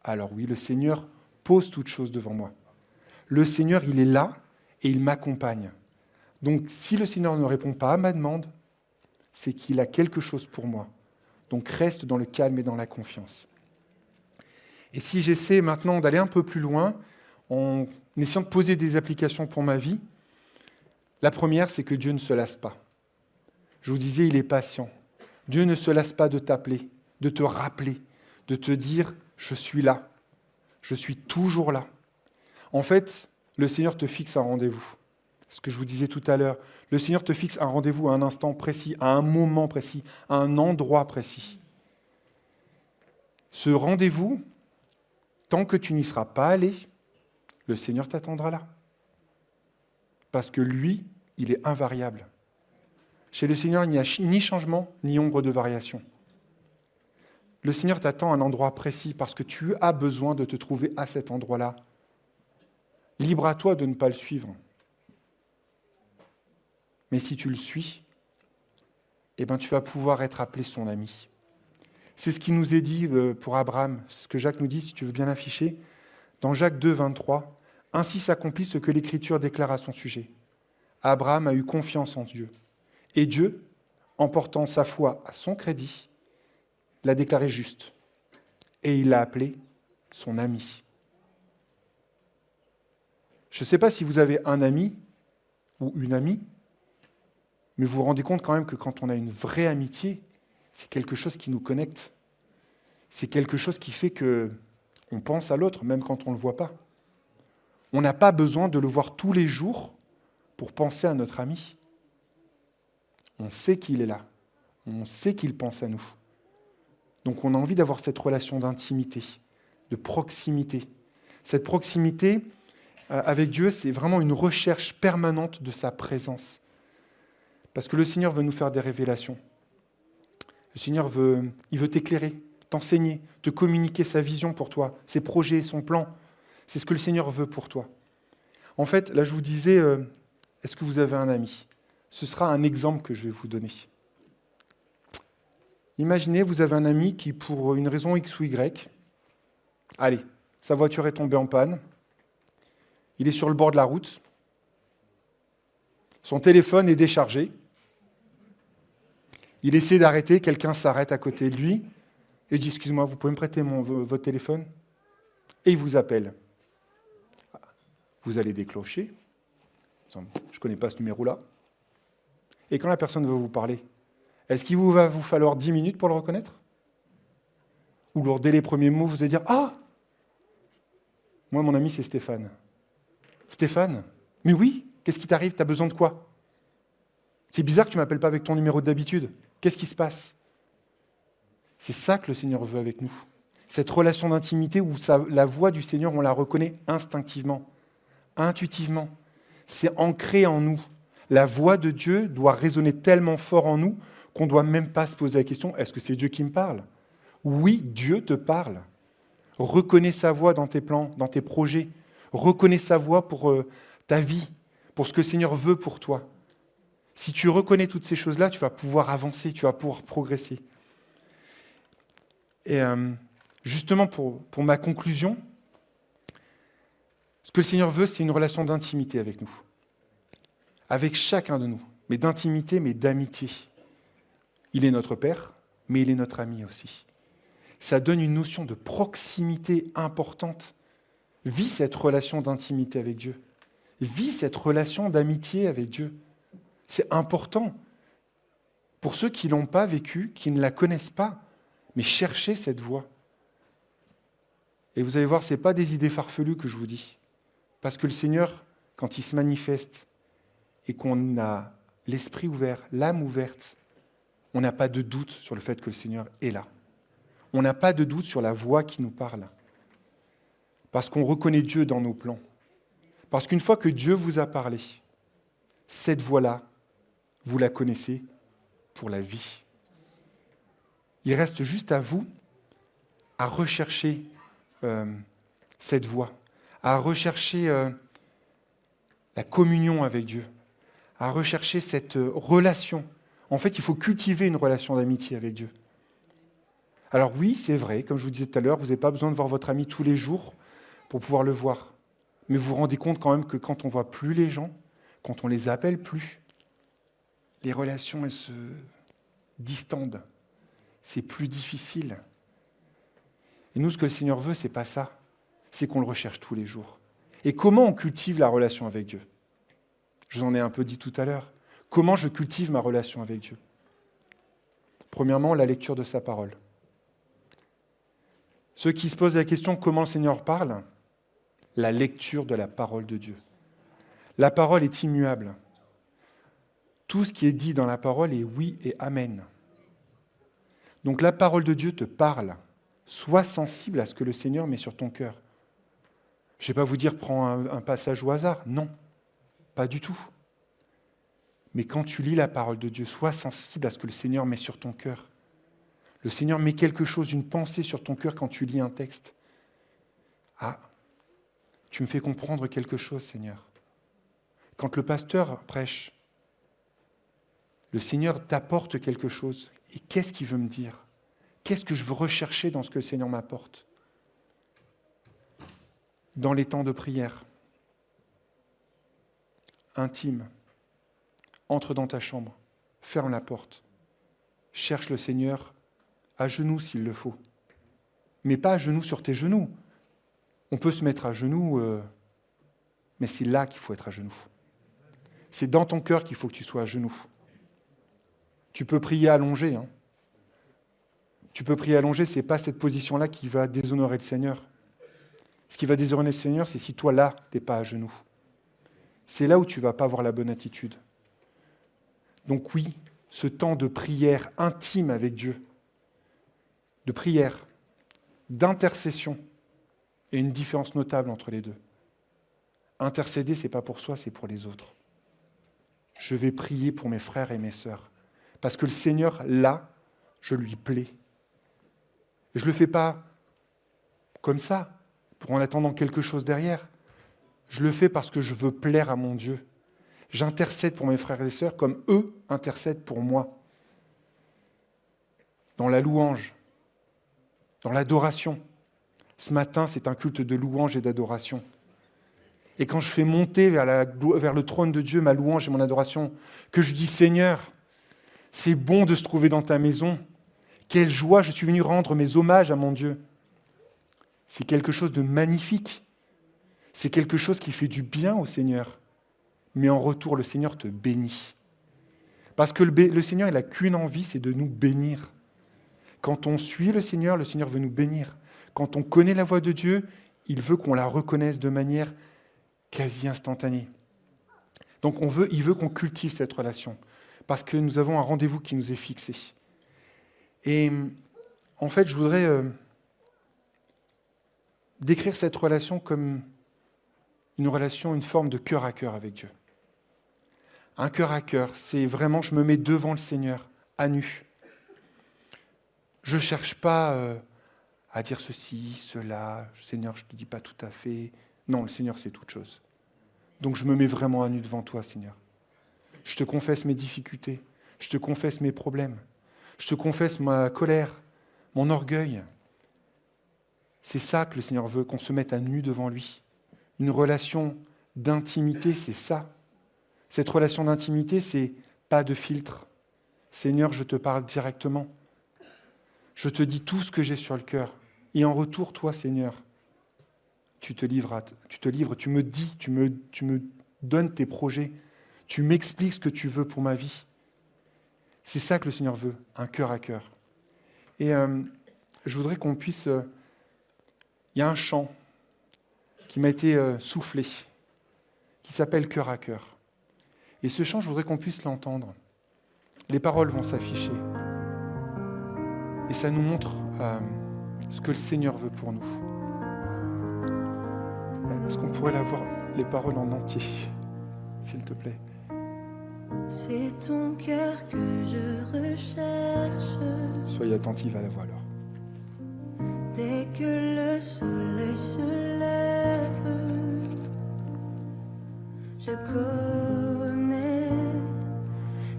alors oui, le Seigneur pose toute chose devant moi. Le Seigneur, il est là et il m'accompagne. Donc, si le Seigneur ne répond pas à ma demande, c'est qu'il a quelque chose pour moi. Donc, reste dans le calme et dans la confiance. Et si j'essaie maintenant d'aller un peu plus loin, en essayant de poser des applications pour ma vie, la première, c'est que Dieu ne se lasse pas. Je vous disais, il est patient. Dieu ne se lasse pas de t'appeler, de te rappeler, de te dire « je suis là ». Je suis toujours là. En fait, le Seigneur te fixe un rendez-vous. Ce que je vous disais tout à l'heure, le Seigneur te fixe un rendez-vous à un instant précis, à un moment précis, à un endroit précis. Ce rendez-vous, tant que tu n'y seras pas allé, le Seigneur t'attendra là. Parce que lui, il est invariable. Chez le Seigneur, il n'y a ni changement, ni ombre de variation. Le Seigneur t'attend à un endroit précis parce que tu as besoin de te trouver à cet endroit-là. Libre à toi de ne pas le suivre. Mais si tu le suis, eh ben, tu vas pouvoir être appelé son ami. C'est ce qui nous est dit pour Abraham, ce que Jacques nous dit, si tu veux bien l'afficher, dans Jacques 2, 23. « Ainsi s'accomplit ce que l'Écriture déclare à son sujet. Abraham a eu confiance en Dieu. Et Dieu, en portant sa foi à son crédit, l'a déclaré juste. Et il l'a appelé son ami. » Je ne sais pas si vous avez un ami ou une amie, mais vous vous rendez compte quand même que quand on a une vraie amitié, c'est quelque chose qui nous connecte. C'est quelque chose qui fait qu'on pense à l'autre, même quand on ne le voit pas. On n'a pas besoin de le voir tous les jours pour penser à notre ami. On sait qu'il est là. On sait qu'il pense à nous. Donc on a envie d'avoir cette relation d'intimité, de proximité. Cette proximité avec Dieu, c'est vraiment une recherche permanente de sa présence. Parce que le Seigneur veut nous faire des révélations. Le Seigneur veut t'éclairer, t'enseigner, te communiquer sa vision pour toi, ses projets, son plan. C'est ce que le Seigneur veut pour toi. En fait, là je vous disais, est-ce que vous avez un ami ? Ce sera un exemple que je vais vous donner. Imaginez, vous avez un ami qui, pour une raison X ou Y, allez, sa voiture est tombée en panne, il est sur le bord de la route, son téléphone est déchargé, il essaie d'arrêter, quelqu'un s'arrête à côté de lui et dit « Excuse-moi, vous pouvez me prêter votre téléphone ?» Et il vous appelle. Vous allez déclencher. Je ne connais pas ce numéro-là. Et quand la personne va vous parler, est-ce qu'il va vous falloir 10 minutes pour le reconnaître ? Ou lors dès les premiers mots, vous allez dire « Ah !» Moi, mon ami, c'est Stéphane. Stéphane? Mais oui, qu'est-ce qui t'arrive? Tu as besoin de quoi? C'est bizarre que tu ne m'appelles pas avec ton numéro d'habitude. Qu'est-ce qui se passe? C'est ça que le Seigneur veut avec nous. Cette relation d'intimité où la voix du Seigneur, on la reconnaît instinctivement, intuitivement. C'est ancré en nous. La voix de Dieu doit résonner tellement fort en nous qu'on ne doit même pas se poser la question, est-ce que c'est Dieu qui me parle? Oui, Dieu te parle. Reconnais sa voix dans tes plans, dans tes projets. Reconnais sa voix pour ta vie, pour ce que le Seigneur veut pour toi. Si tu reconnais toutes ces choses-là, tu vas pouvoir avancer, tu vas pouvoir progresser. Et justement, pour ma conclusion, ce que le Seigneur veut, c'est une relation d'intimité avec nous. Avec chacun de nous. Mais d'intimité, mais d'amitié. Il est notre Père, mais il est notre ami aussi. Ça donne une notion de proximité importante. Vis cette relation d'intimité avec Dieu. Vis cette relation d'amitié avec Dieu. C'est important. Pour ceux qui ne l'ont pas vécu, qui ne la connaissent pas, mais cherchez cette voie. Et vous allez voir, ce n'est pas des idées farfelues que je vous dis. Parce que le Seigneur, quand il se manifeste et qu'on a l'esprit ouvert, l'âme ouverte, on n'a pas de doute sur le fait que le Seigneur est là. On n'a pas de doute sur la voix qui nous parle. Parce qu'on reconnaît Dieu dans nos plans. Parce qu'une fois que Dieu vous a parlé, cette voix-là, vous la connaissez pour la vie. Il reste juste à vous à rechercher cette voie, à rechercher la communion avec Dieu, à rechercher cette relation. En fait, il faut cultiver une relation d'amitié avec Dieu. Alors oui, c'est vrai, comme je vous disais tout à l'heure, vous n'avez pas besoin de voir votre ami tous les jours pour pouvoir le voir. Mais vous vous rendez compte quand même que quand on ne voit plus les gens, quand on ne les appelle plus, les relations, elles se distendent. C'est plus difficile. Et nous, ce que le Seigneur veut, ce n'est pas ça. C'est qu'on le recherche tous les jours. Et comment on cultive la relation avec Dieu? Je vous en ai un peu dit tout à l'heure. Comment je cultive ma relation avec Dieu? Premièrement, la lecture de sa parole. Ceux qui se posent la question comment le Seigneur parle, la lecture de la parole de Dieu. La parole est immuable. Tout ce qui est dit dans la parole est oui et amen. Donc la parole de Dieu te parle. Sois sensible à ce que le Seigneur met sur ton cœur. Je ne vais pas vous dire prends un passage au hasard. Non, pas du tout. Mais quand tu lis la parole de Dieu, sois sensible à ce que le Seigneur met sur ton cœur. Le Seigneur met quelque chose, une pensée sur ton cœur quand tu lis un texte. Ah, tu me fais comprendre quelque chose, Seigneur. Quand le pasteur prêche, le Seigneur t'apporte quelque chose. Et qu'est-ce qu'il veut me dire? Qu'est-ce que je veux rechercher dans ce que le Seigneur m'apporte? Dans les temps de prière, intime, entre dans ta chambre, ferme la porte, cherche le Seigneur à genoux s'il le faut, mais pas à genoux sur tes genoux. On peut se mettre à genoux, mais c'est là qu'il faut être à genoux. C'est dans ton cœur qu'il faut que tu sois à genoux. Tu peux prier allongé. Tu peux prier allongé, ce n'est pas cette position-là qui va déshonorer le Seigneur. Ce qui va déshonorer le Seigneur, c'est si toi, là, tu n'es pas à genoux. C'est là où tu ne vas pas avoir la bonne attitude. Donc oui, ce temps de prière intime avec Dieu, de prière, d'intercession, il y a une différence notable entre les deux. Intercéder, ce n'est pas pour soi, c'est pour les autres. Je vais prier pour mes frères et mes sœurs. Parce que le Seigneur, là, je lui plais. Et je ne le fais pas comme ça, pour en attendant quelque chose derrière. Je le fais parce que je veux plaire à mon Dieu. J'intercède pour mes frères et sœurs comme eux intercèdent pour moi. Dans la louange, dans l'adoration. Ce matin, c'est un culte de louange et d'adoration. Et quand je fais monter vers le trône de Dieu ma louange et mon adoration, que je dis « Seigneur, c'est bon de se trouver dans ta maison. Quelle joie, je suis venu rendre mes hommages à mon Dieu. » C'est quelque chose de magnifique. C'est quelque chose qui fait du bien au Seigneur. Mais en retour, le Seigneur te bénit. Parce que le Seigneur, il n'a qu'une envie, c'est de nous bénir. Quand on suit le Seigneur veut nous bénir. Quand on connaît la voix de Dieu, il veut qu'on la reconnaisse de manière quasi instantanée. Donc il veut qu'on cultive cette relation, parce que nous avons un rendez-vous qui nous est fixé. Et en fait, je voudrais décrire cette relation comme une relation, une forme de cœur à cœur avec Dieu. Un cœur à cœur, c'est vraiment, je me mets devant le Seigneur, à nu. Je ne cherche pas à dire ceci, cela, Seigneur, je ne te dis pas tout à fait. Non, le Seigneur, c'est toute chose. Donc je me mets vraiment à nu devant toi, Seigneur. Je te confesse mes difficultés, je te confesse mes problèmes, je te confesse ma colère, mon orgueil. C'est ça que le Seigneur veut, qu'on se mette à nu devant lui. Une relation d'intimité, c'est ça. Cette relation d'intimité, c'est pas de filtre. Seigneur, je te parle directement. Je te dis tout ce que j'ai sur le cœur. Et en retour, toi, Seigneur, tu te livres, tu me dis, tu me donnes tes projets. Tu m'expliques ce que tu veux pour ma vie. C'est ça que le Seigneur veut, un cœur à cœur. Et je voudrais qu'on puisse... il y a un chant qui m'a été soufflé, qui s'appelle « Cœur à cœur ». Et ce chant, je voudrais qu'on puisse l'entendre. Les paroles vont s'afficher. Et ça nous montre ce que le Seigneur veut pour nous. Est-ce qu'on pourrait l'avoir, les paroles en entier, s'il te plaît? C'est ton cœur que je recherche. Soyez attentive à la voix alors. Dès que le soleil se lève, je connais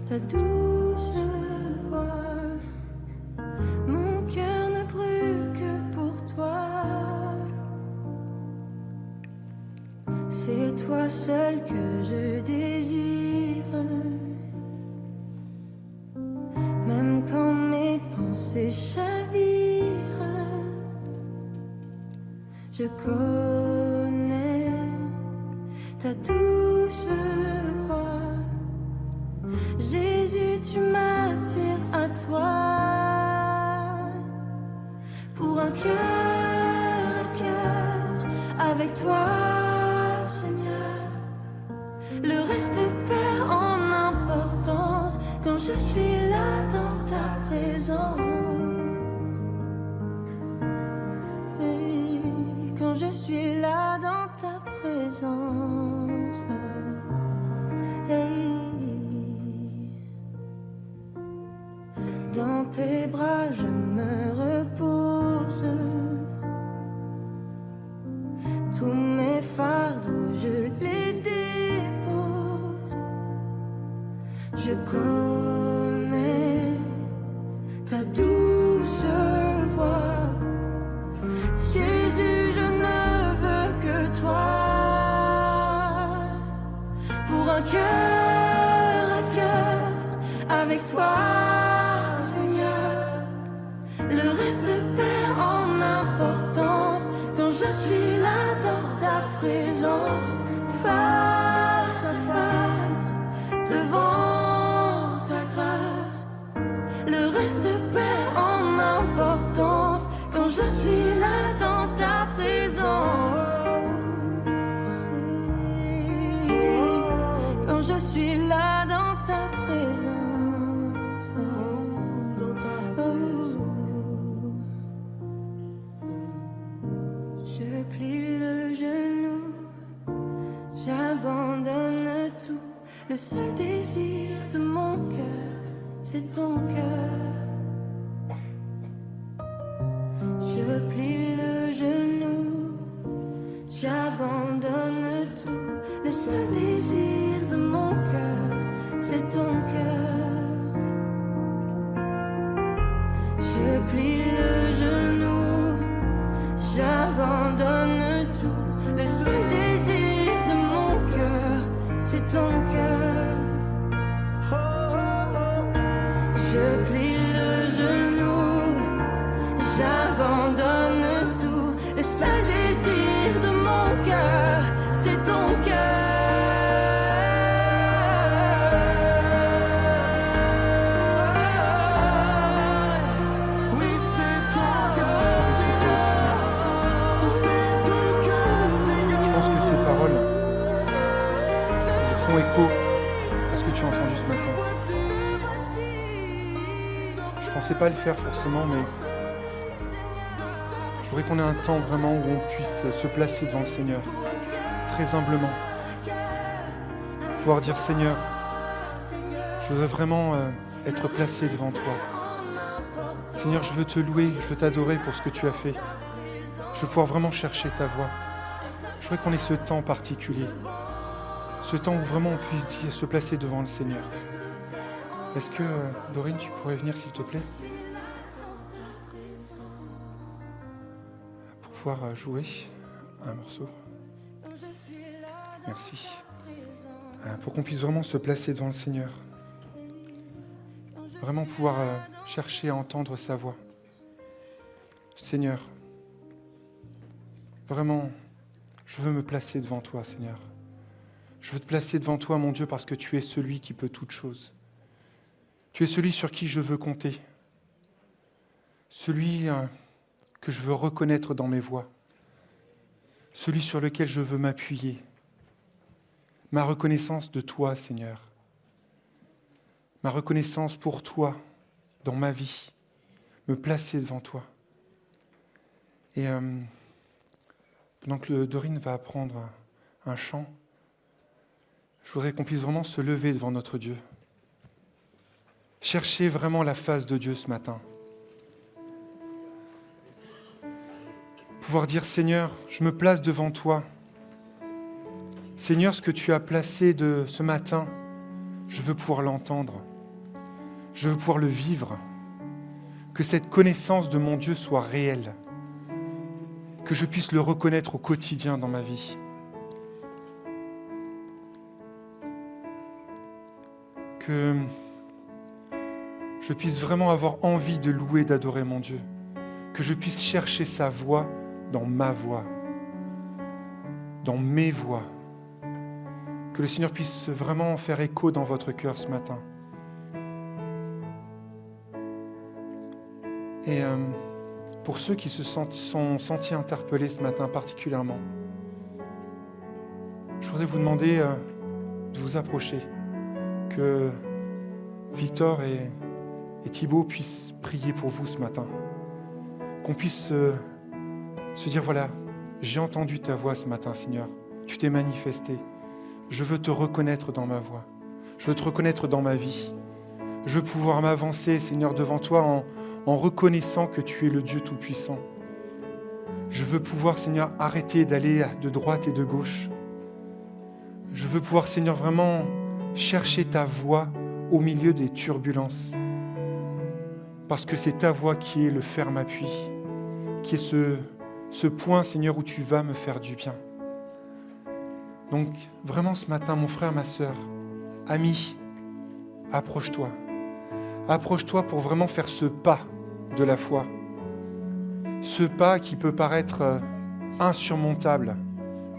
ta douce voix. Mon cœur ne brûle que pour toi. C'est toi seul que je désire. Même quand mes pensées chavirent, je connais ta douce voix. Jésus, tu m'attires à toi. Pour un cœur à cœur avec toi, Seigneur. Le reste perd en importance quand je suis là dans ta présence. Et quand je suis là dans ta présence. Et dans tes bras je me repose. Tous mes fardeaux je les dépose. Je connais ta douce voix. Jésus, je ne veux que toi. Pour un cœur à cœur avec toi, Seigneur. Le reste perd en importance quand je suis là dans ta présence. Face à face, devant ta grâce. Le reste perd en importance quand je suis là dans ta présence. Quand je suis là dans ta présence. Je plie le genou, j'abandonne tout. Le seul désir de mon cœur, c'est ton cœur. Je plie le genou, j'abandonne tout. Le seul désir de mon cœur, c'est ton cœur. Je plie le genou, j'abandonne tout. Le seul désir de mon cœur, c'est ton cœur. Je plie le genou, j'abandonne tout. Le seul désir de mon cœur, c'est ton cœur. Oui, c'est ton cœur, c'est ton cœur. font écho à ce que tu as entendu ce matin. Je ne pensais pas le faire forcément, mais je voudrais qu'on ait un temps vraiment où on puisse se placer devant le Seigneur, très humblement. Pouvoir dire, Seigneur, je voudrais vraiment être placé devant toi. Seigneur, je veux te louer, je veux t'adorer pour ce que tu as fait. Je veux pouvoir vraiment chercher ta voix. Je voudrais qu'on ait ce temps particulier. Ce temps où vraiment on puisse se placer devant le Seigneur. Est-ce que, Dorine, tu pourrais venir, s'il te plaît, pour pouvoir jouer un morceau? Merci. Pour qu'on puisse vraiment se placer devant le Seigneur. Vraiment pouvoir chercher à entendre sa voix. Seigneur, vraiment, je veux me placer devant toi, Seigneur. Je veux te placer devant toi, mon Dieu, parce que tu es celui qui peut toutes choses. Tu es celui sur qui je veux compter. Celui que je veux reconnaître dans mes voies. Celui sur lequel je veux m'appuyer. Ma reconnaissance de toi, Seigneur. Ma reconnaissance pour toi dans ma vie. Me placer devant toi. Et pendant que Dorine va apprendre un chant, je voudrais qu'on puisse vraiment se lever devant notre Dieu. Chercher vraiment la face de Dieu ce matin. Pouvoir dire, Seigneur, je me place devant toi. Seigneur, ce que tu as placé de ce matin, je veux pouvoir l'entendre. Je veux pouvoir le vivre. Que cette connaissance de mon Dieu soit réelle. Que je puisse le reconnaître au quotidien dans ma vie. Que je puisse vraiment avoir envie de louer, d'adorer mon Dieu. Que je puisse chercher sa voix dans ma voix, dans mes voix. Que le Seigneur puisse vraiment faire écho dans votre cœur ce matin. Et pour ceux qui sont sentis interpellés ce matin particulièrement, je voudrais vous demander de vous approcher, que Victor et Thibaut puissent prier pour vous ce matin, qu'on puisse se dire, voilà, j'ai entendu ta voix ce matin, Seigneur, tu t'es manifesté, je veux te reconnaître dans ma voix, je veux te reconnaître dans ma vie, je veux pouvoir m'avancer, Seigneur, devant toi en reconnaissant que tu es le Dieu Tout-Puissant. Je veux pouvoir, Seigneur, arrêter d'aller de droite et de gauche. Je veux pouvoir, Seigneur, vraiment chercher ta voix au milieu des turbulences. Parce que c'est ta voix qui est le ferme appui, qui est ce point, Seigneur, où tu vas me faire du bien. Donc, vraiment ce matin, mon frère, ma sœur, ami, approche-toi. Approche-toi pour vraiment faire ce pas de la foi. Ce pas qui peut paraître insurmontable,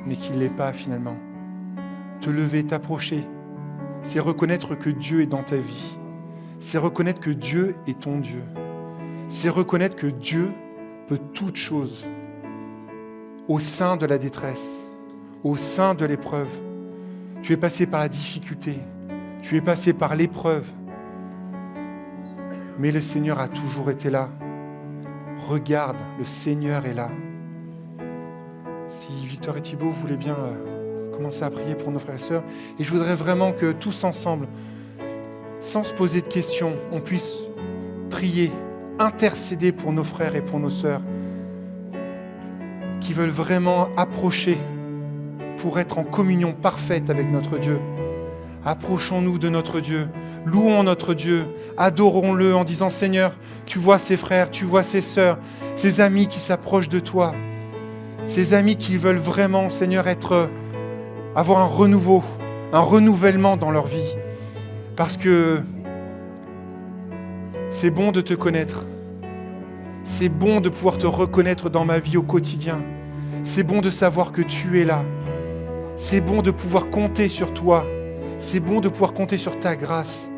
mais qui ne l'est pas finalement. Te lever, t'approcher, c'est reconnaître que Dieu est dans ta vie. C'est reconnaître que Dieu est ton Dieu. C'est reconnaître que Dieu peut toutes choses au sein de la détresse, au sein de l'épreuve. Tu es passé par la difficulté, tu es passé par l'épreuve, mais le Seigneur a toujours été là. Regarde, le Seigneur est là. Si Victor et Thibaut voulaient bien commencer à prier pour nos frères et sœurs, et je voudrais vraiment que tous ensemble, sans se poser de questions, on puisse prier, intercéder pour nos frères et pour nos sœurs qui veulent vraiment approcher pour être en communion parfaite avec notre Dieu. Approchons-nous de notre Dieu, louons notre Dieu, adorons-le en disant, Seigneur, tu vois ces frères, tu vois ces sœurs, ces amis qui s'approchent de toi, ces amis qui veulent vraiment, Seigneur, avoir un renouveau, un renouvellement dans leur vie. Parce que c'est bon de te connaître, c'est bon de pouvoir te reconnaître dans ma vie au quotidien, c'est bon de savoir que tu es là, c'est bon de pouvoir compter sur toi. C'est bon de pouvoir compter sur ta grâce.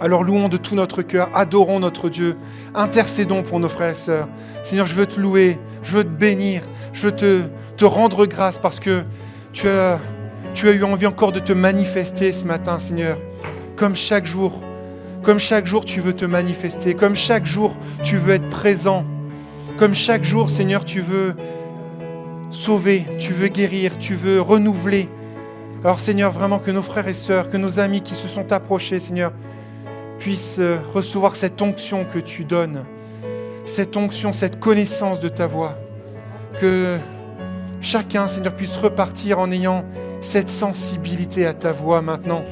Alors louons de tout notre cœur, adorons notre Dieu, intercédons pour nos frères et sœurs. Seigneur, je veux te louer, je veux te bénir, je veux te rendre grâce parce que tu as Tu as eu envie encore de te manifester ce matin, Seigneur. Comme chaque jour, tu veux te manifester. Comme chaque jour, tu veux être présent. Comme chaque jour, Seigneur, tu veux sauver, tu veux guérir, tu veux renouveler. Alors, Seigneur, vraiment que nos frères et sœurs, que nos amis qui se sont approchés, Seigneur, puissent recevoir cette onction que tu donnes. Cette onction, cette connaissance de ta voix. Que chacun, Seigneur, puisse repartir en ayant cette sensibilité à ta voix maintenant.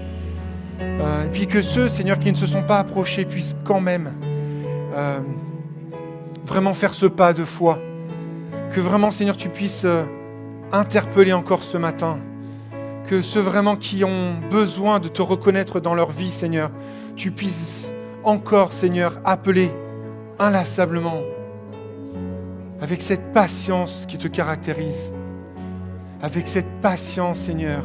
Et puis que ceux, Seigneur, qui ne se sont pas approchés puissent quand même vraiment faire ce pas de foi. Que vraiment, Seigneur, tu puisses interpeller encore ce matin. Que ceux vraiment qui ont besoin de te reconnaître dans leur vie, Seigneur, tu puisses encore, Seigneur, appeler inlassablement avec cette patience qui te caractérise. Avec cette patience, Seigneur.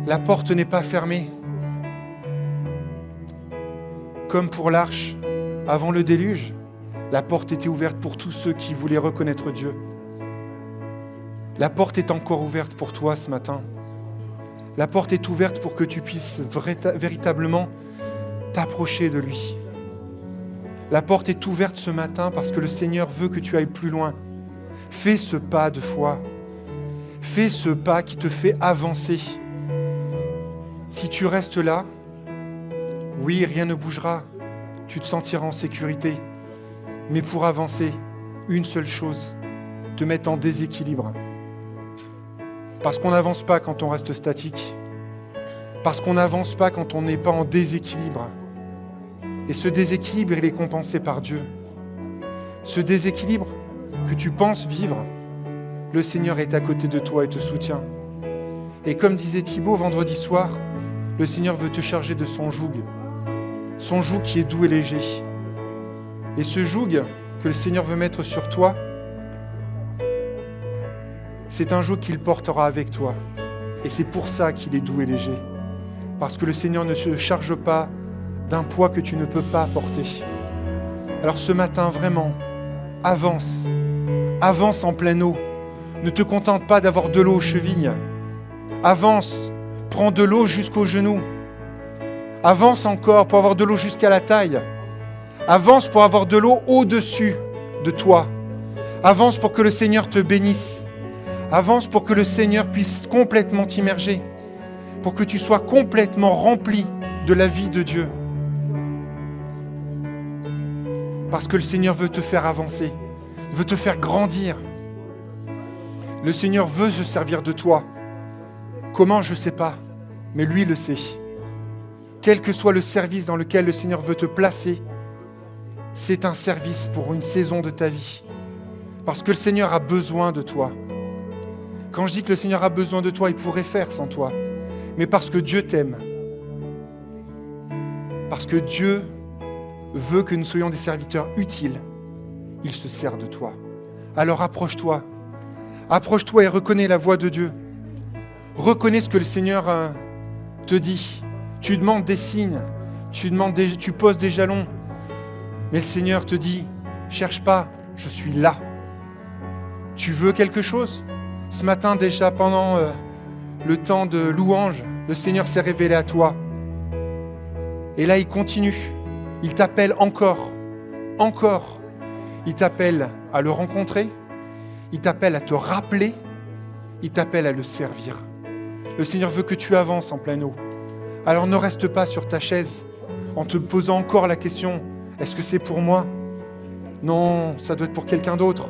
La porte n'est pas fermée. Comme pour l'arche, avant le déluge, la porte était ouverte pour tous ceux qui voulaient reconnaître Dieu. La porte est encore ouverte pour toi ce matin. La porte est ouverte pour que tu puisses véritablement t'approcher de lui. La porte est ouverte ce matin parce que le Seigneur veut que tu ailles plus loin. Fais ce pas de foi. Fais ce pas qui te fait avancer. Si tu restes là, oui, rien ne bougera. Tu te sentiras en sécurité. Mais pour avancer, une seule chose, te mettre en déséquilibre. Parce qu'on n'avance pas quand on reste statique. Parce qu'on n'avance pas quand on n'est pas en déséquilibre. Et ce déséquilibre, il est compensé par Dieu. Ce déséquilibre que tu penses vivre, le Seigneur est à côté de toi et te soutient. Et comme disait Thibaut vendredi soir, le Seigneur veut te charger de son joug. Son joug qui est doux et léger. Et ce joug que le Seigneur veut mettre sur toi, c'est un joug qu'il portera avec toi. Et c'est pour ça qu'il est doux et léger. Parce que le Seigneur ne se charge pas d'un poids que tu ne peux pas porter. Alors ce matin, vraiment, avance. Avance en pleine eau. Ne te contente pas d'avoir de l'eau aux chevilles. Avance. Prends de l'eau jusqu'aux genoux. Avance encore pour avoir de l'eau jusqu'à la taille. Avance pour avoir de l'eau au-dessus de toi. Avance pour que le Seigneur te bénisse. Avance pour que le Seigneur puisse complètement t'immerger. Pour que tu sois complètement rempli de la vie de Dieu. Parce que le Seigneur veut te faire avancer, veut te faire grandir. Le Seigneur veut se servir de toi. Comment, je ne sais pas, mais lui le sait. Quel que soit le service dans lequel le Seigneur veut te placer, c'est un service pour une saison de ta vie. Parce que le Seigneur a besoin de toi. Quand je dis que le Seigneur a besoin de toi, il pourrait faire sans toi. Mais parce que Dieu t'aime. Parce que Dieu veut que nous soyons des serviteurs utiles. Il se sert de toi. Alors approche-toi. Approche-toi et reconnais la voix de Dieu. Reconnais ce que le Seigneur te dit. Tu demandes des signes. Tu poses des jalons. Mais le Seigneur te dit, cherche pas, je suis là. Tu veux quelque chose ? Ce matin déjà, pendant le temps de louange, le Seigneur s'est révélé à toi. Et là, il continue. Il t'appelle encore. Encore. Il t'appelle à le rencontrer. Il t'appelle à te rappeler. Il t'appelle à le servir. Le Seigneur veut que tu avances en pleine eau. Alors ne reste pas sur ta chaise en te posant encore la question, est-ce que c'est pour moi ? Non, ça doit être pour quelqu'un d'autre.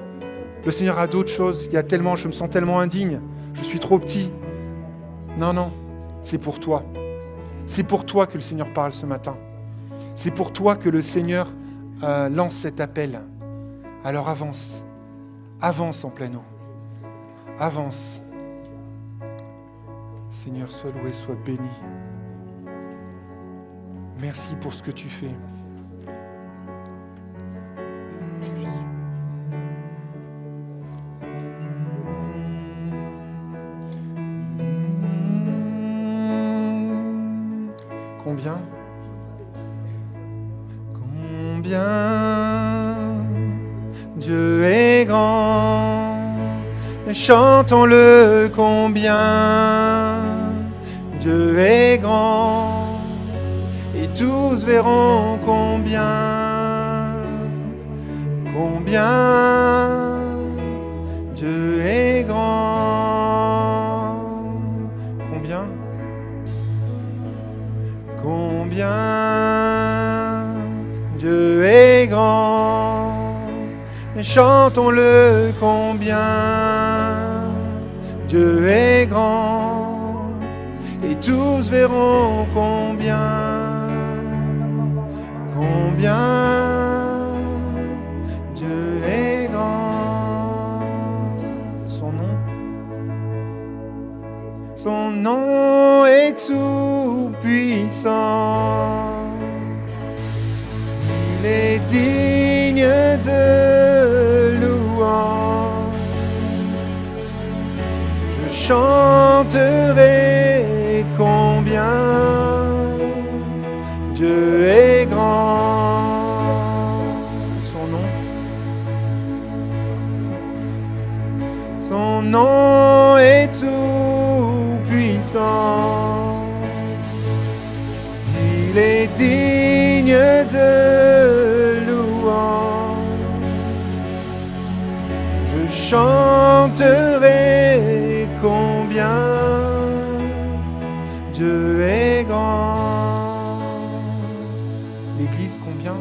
Le Seigneur a d'autres choses. Je me sens tellement indigne. Je suis trop petit. Non, non, c'est pour toi. C'est pour toi que le Seigneur parle ce matin. C'est pour toi que le Seigneur lance cet appel. Alors avance. Avance en pleine eau. Avance. Seigneur, sois loué, sois béni. Merci pour ce que tu fais. Combien Dieu est grand, chantons-le combien Dieu est grand, et tous verront combien Dieu est grand. Combien Dieu est grand, et chantons-le combien Dieu est grand, et tous verront combien Dieu est grand. Son nom est tout puissant, il est digne de louange. Je chanterai combien Dieu est grand. Son nom est tout puissant, il est digne de louange. Je chanterai combien Dieu est grand. L'Église, combien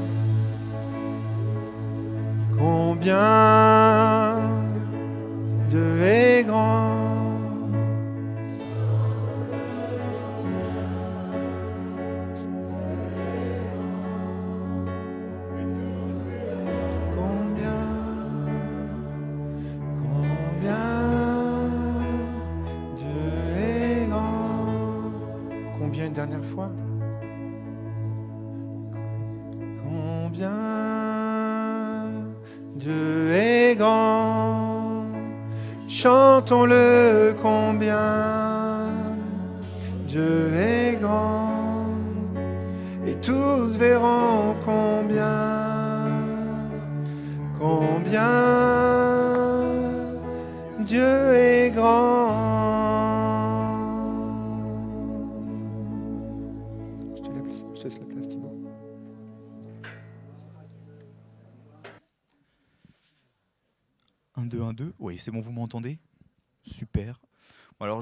Dieu est grand. Une dernière fois. Combien Dieu est grand, chantons-le combien Dieu est grand, et tous verront combien Dieu est grand. Je te laisse la place, Thibaut. Un, deux, 1, 2. Oui, c'est bon, vous m'entendez? Super. Alors on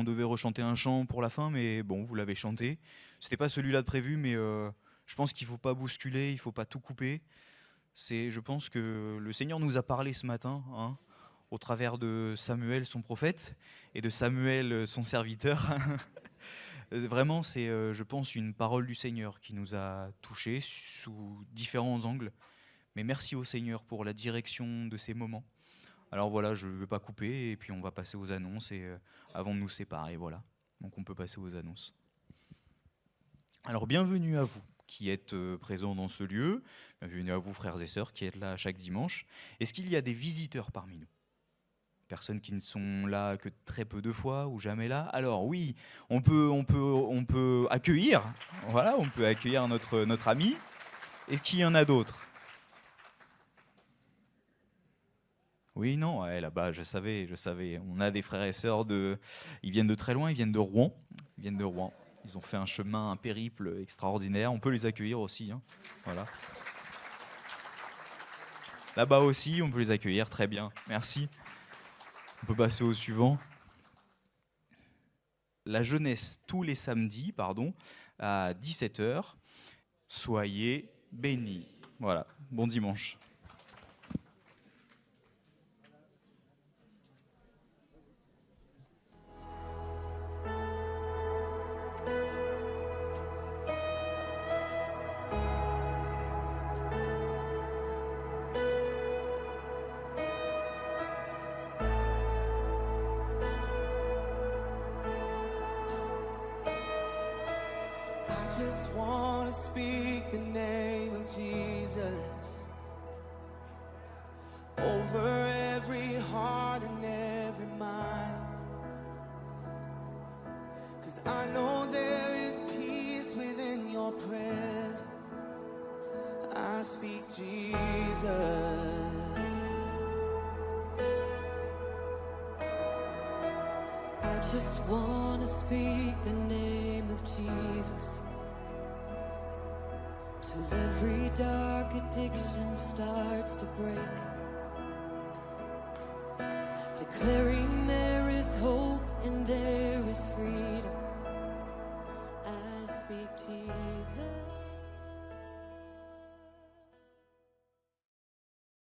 devait rechanter un chant pour la fin, mais bon, vous l'avez chanté. C'était pas celui-là de prévu, mais je pense qu'il faut pas bousculer, il faut pas tout couper. Je pense que le Seigneur nous a parlé ce matin, hein, au travers de Samuel, son prophète, et de Samuel, son serviteur. Vraiment, c'est, je pense, une parole du Seigneur qui nous a touchés sous différents angles. Mais merci au Seigneur pour la direction de ces moments. Alors voilà, je ne veux pas couper, et puis on va passer aux annonces, et avant de nous séparer, voilà. Donc on peut passer aux annonces. Alors bienvenue à vous qui êtes présents dans ce lieu. Bienvenue à vous, frères et sœurs, qui êtes là chaque dimanche. Est-ce qu'il y a des visiteurs parmi nous ? Personnes qui ne sont là que très peu de fois ou jamais là. Alors oui, on peut accueillir. Voilà, on peut accueillir notre ami. Est-ce qu'il y en a d'autres ? Oui, non, là-bas, je savais. On a des frères et sœurs ils viennent de très loin, ils viennent de Rouen. Ils ont fait un chemin, un périple extraordinaire. On peut les accueillir aussi, hein. Voilà. Là-bas aussi, on peut les accueillir, très bien. Merci. On peut passer au suivant. La jeunesse, tous les samedis, à 17h. Soyez bénis. Voilà, bon dimanche. I just want to speak the name of Jesus over every heart and every mind, 'cause I know there is peace within your presence. I speak Jesus. just want to speak the name of Jesus till every dark addiction starts to break, declaring that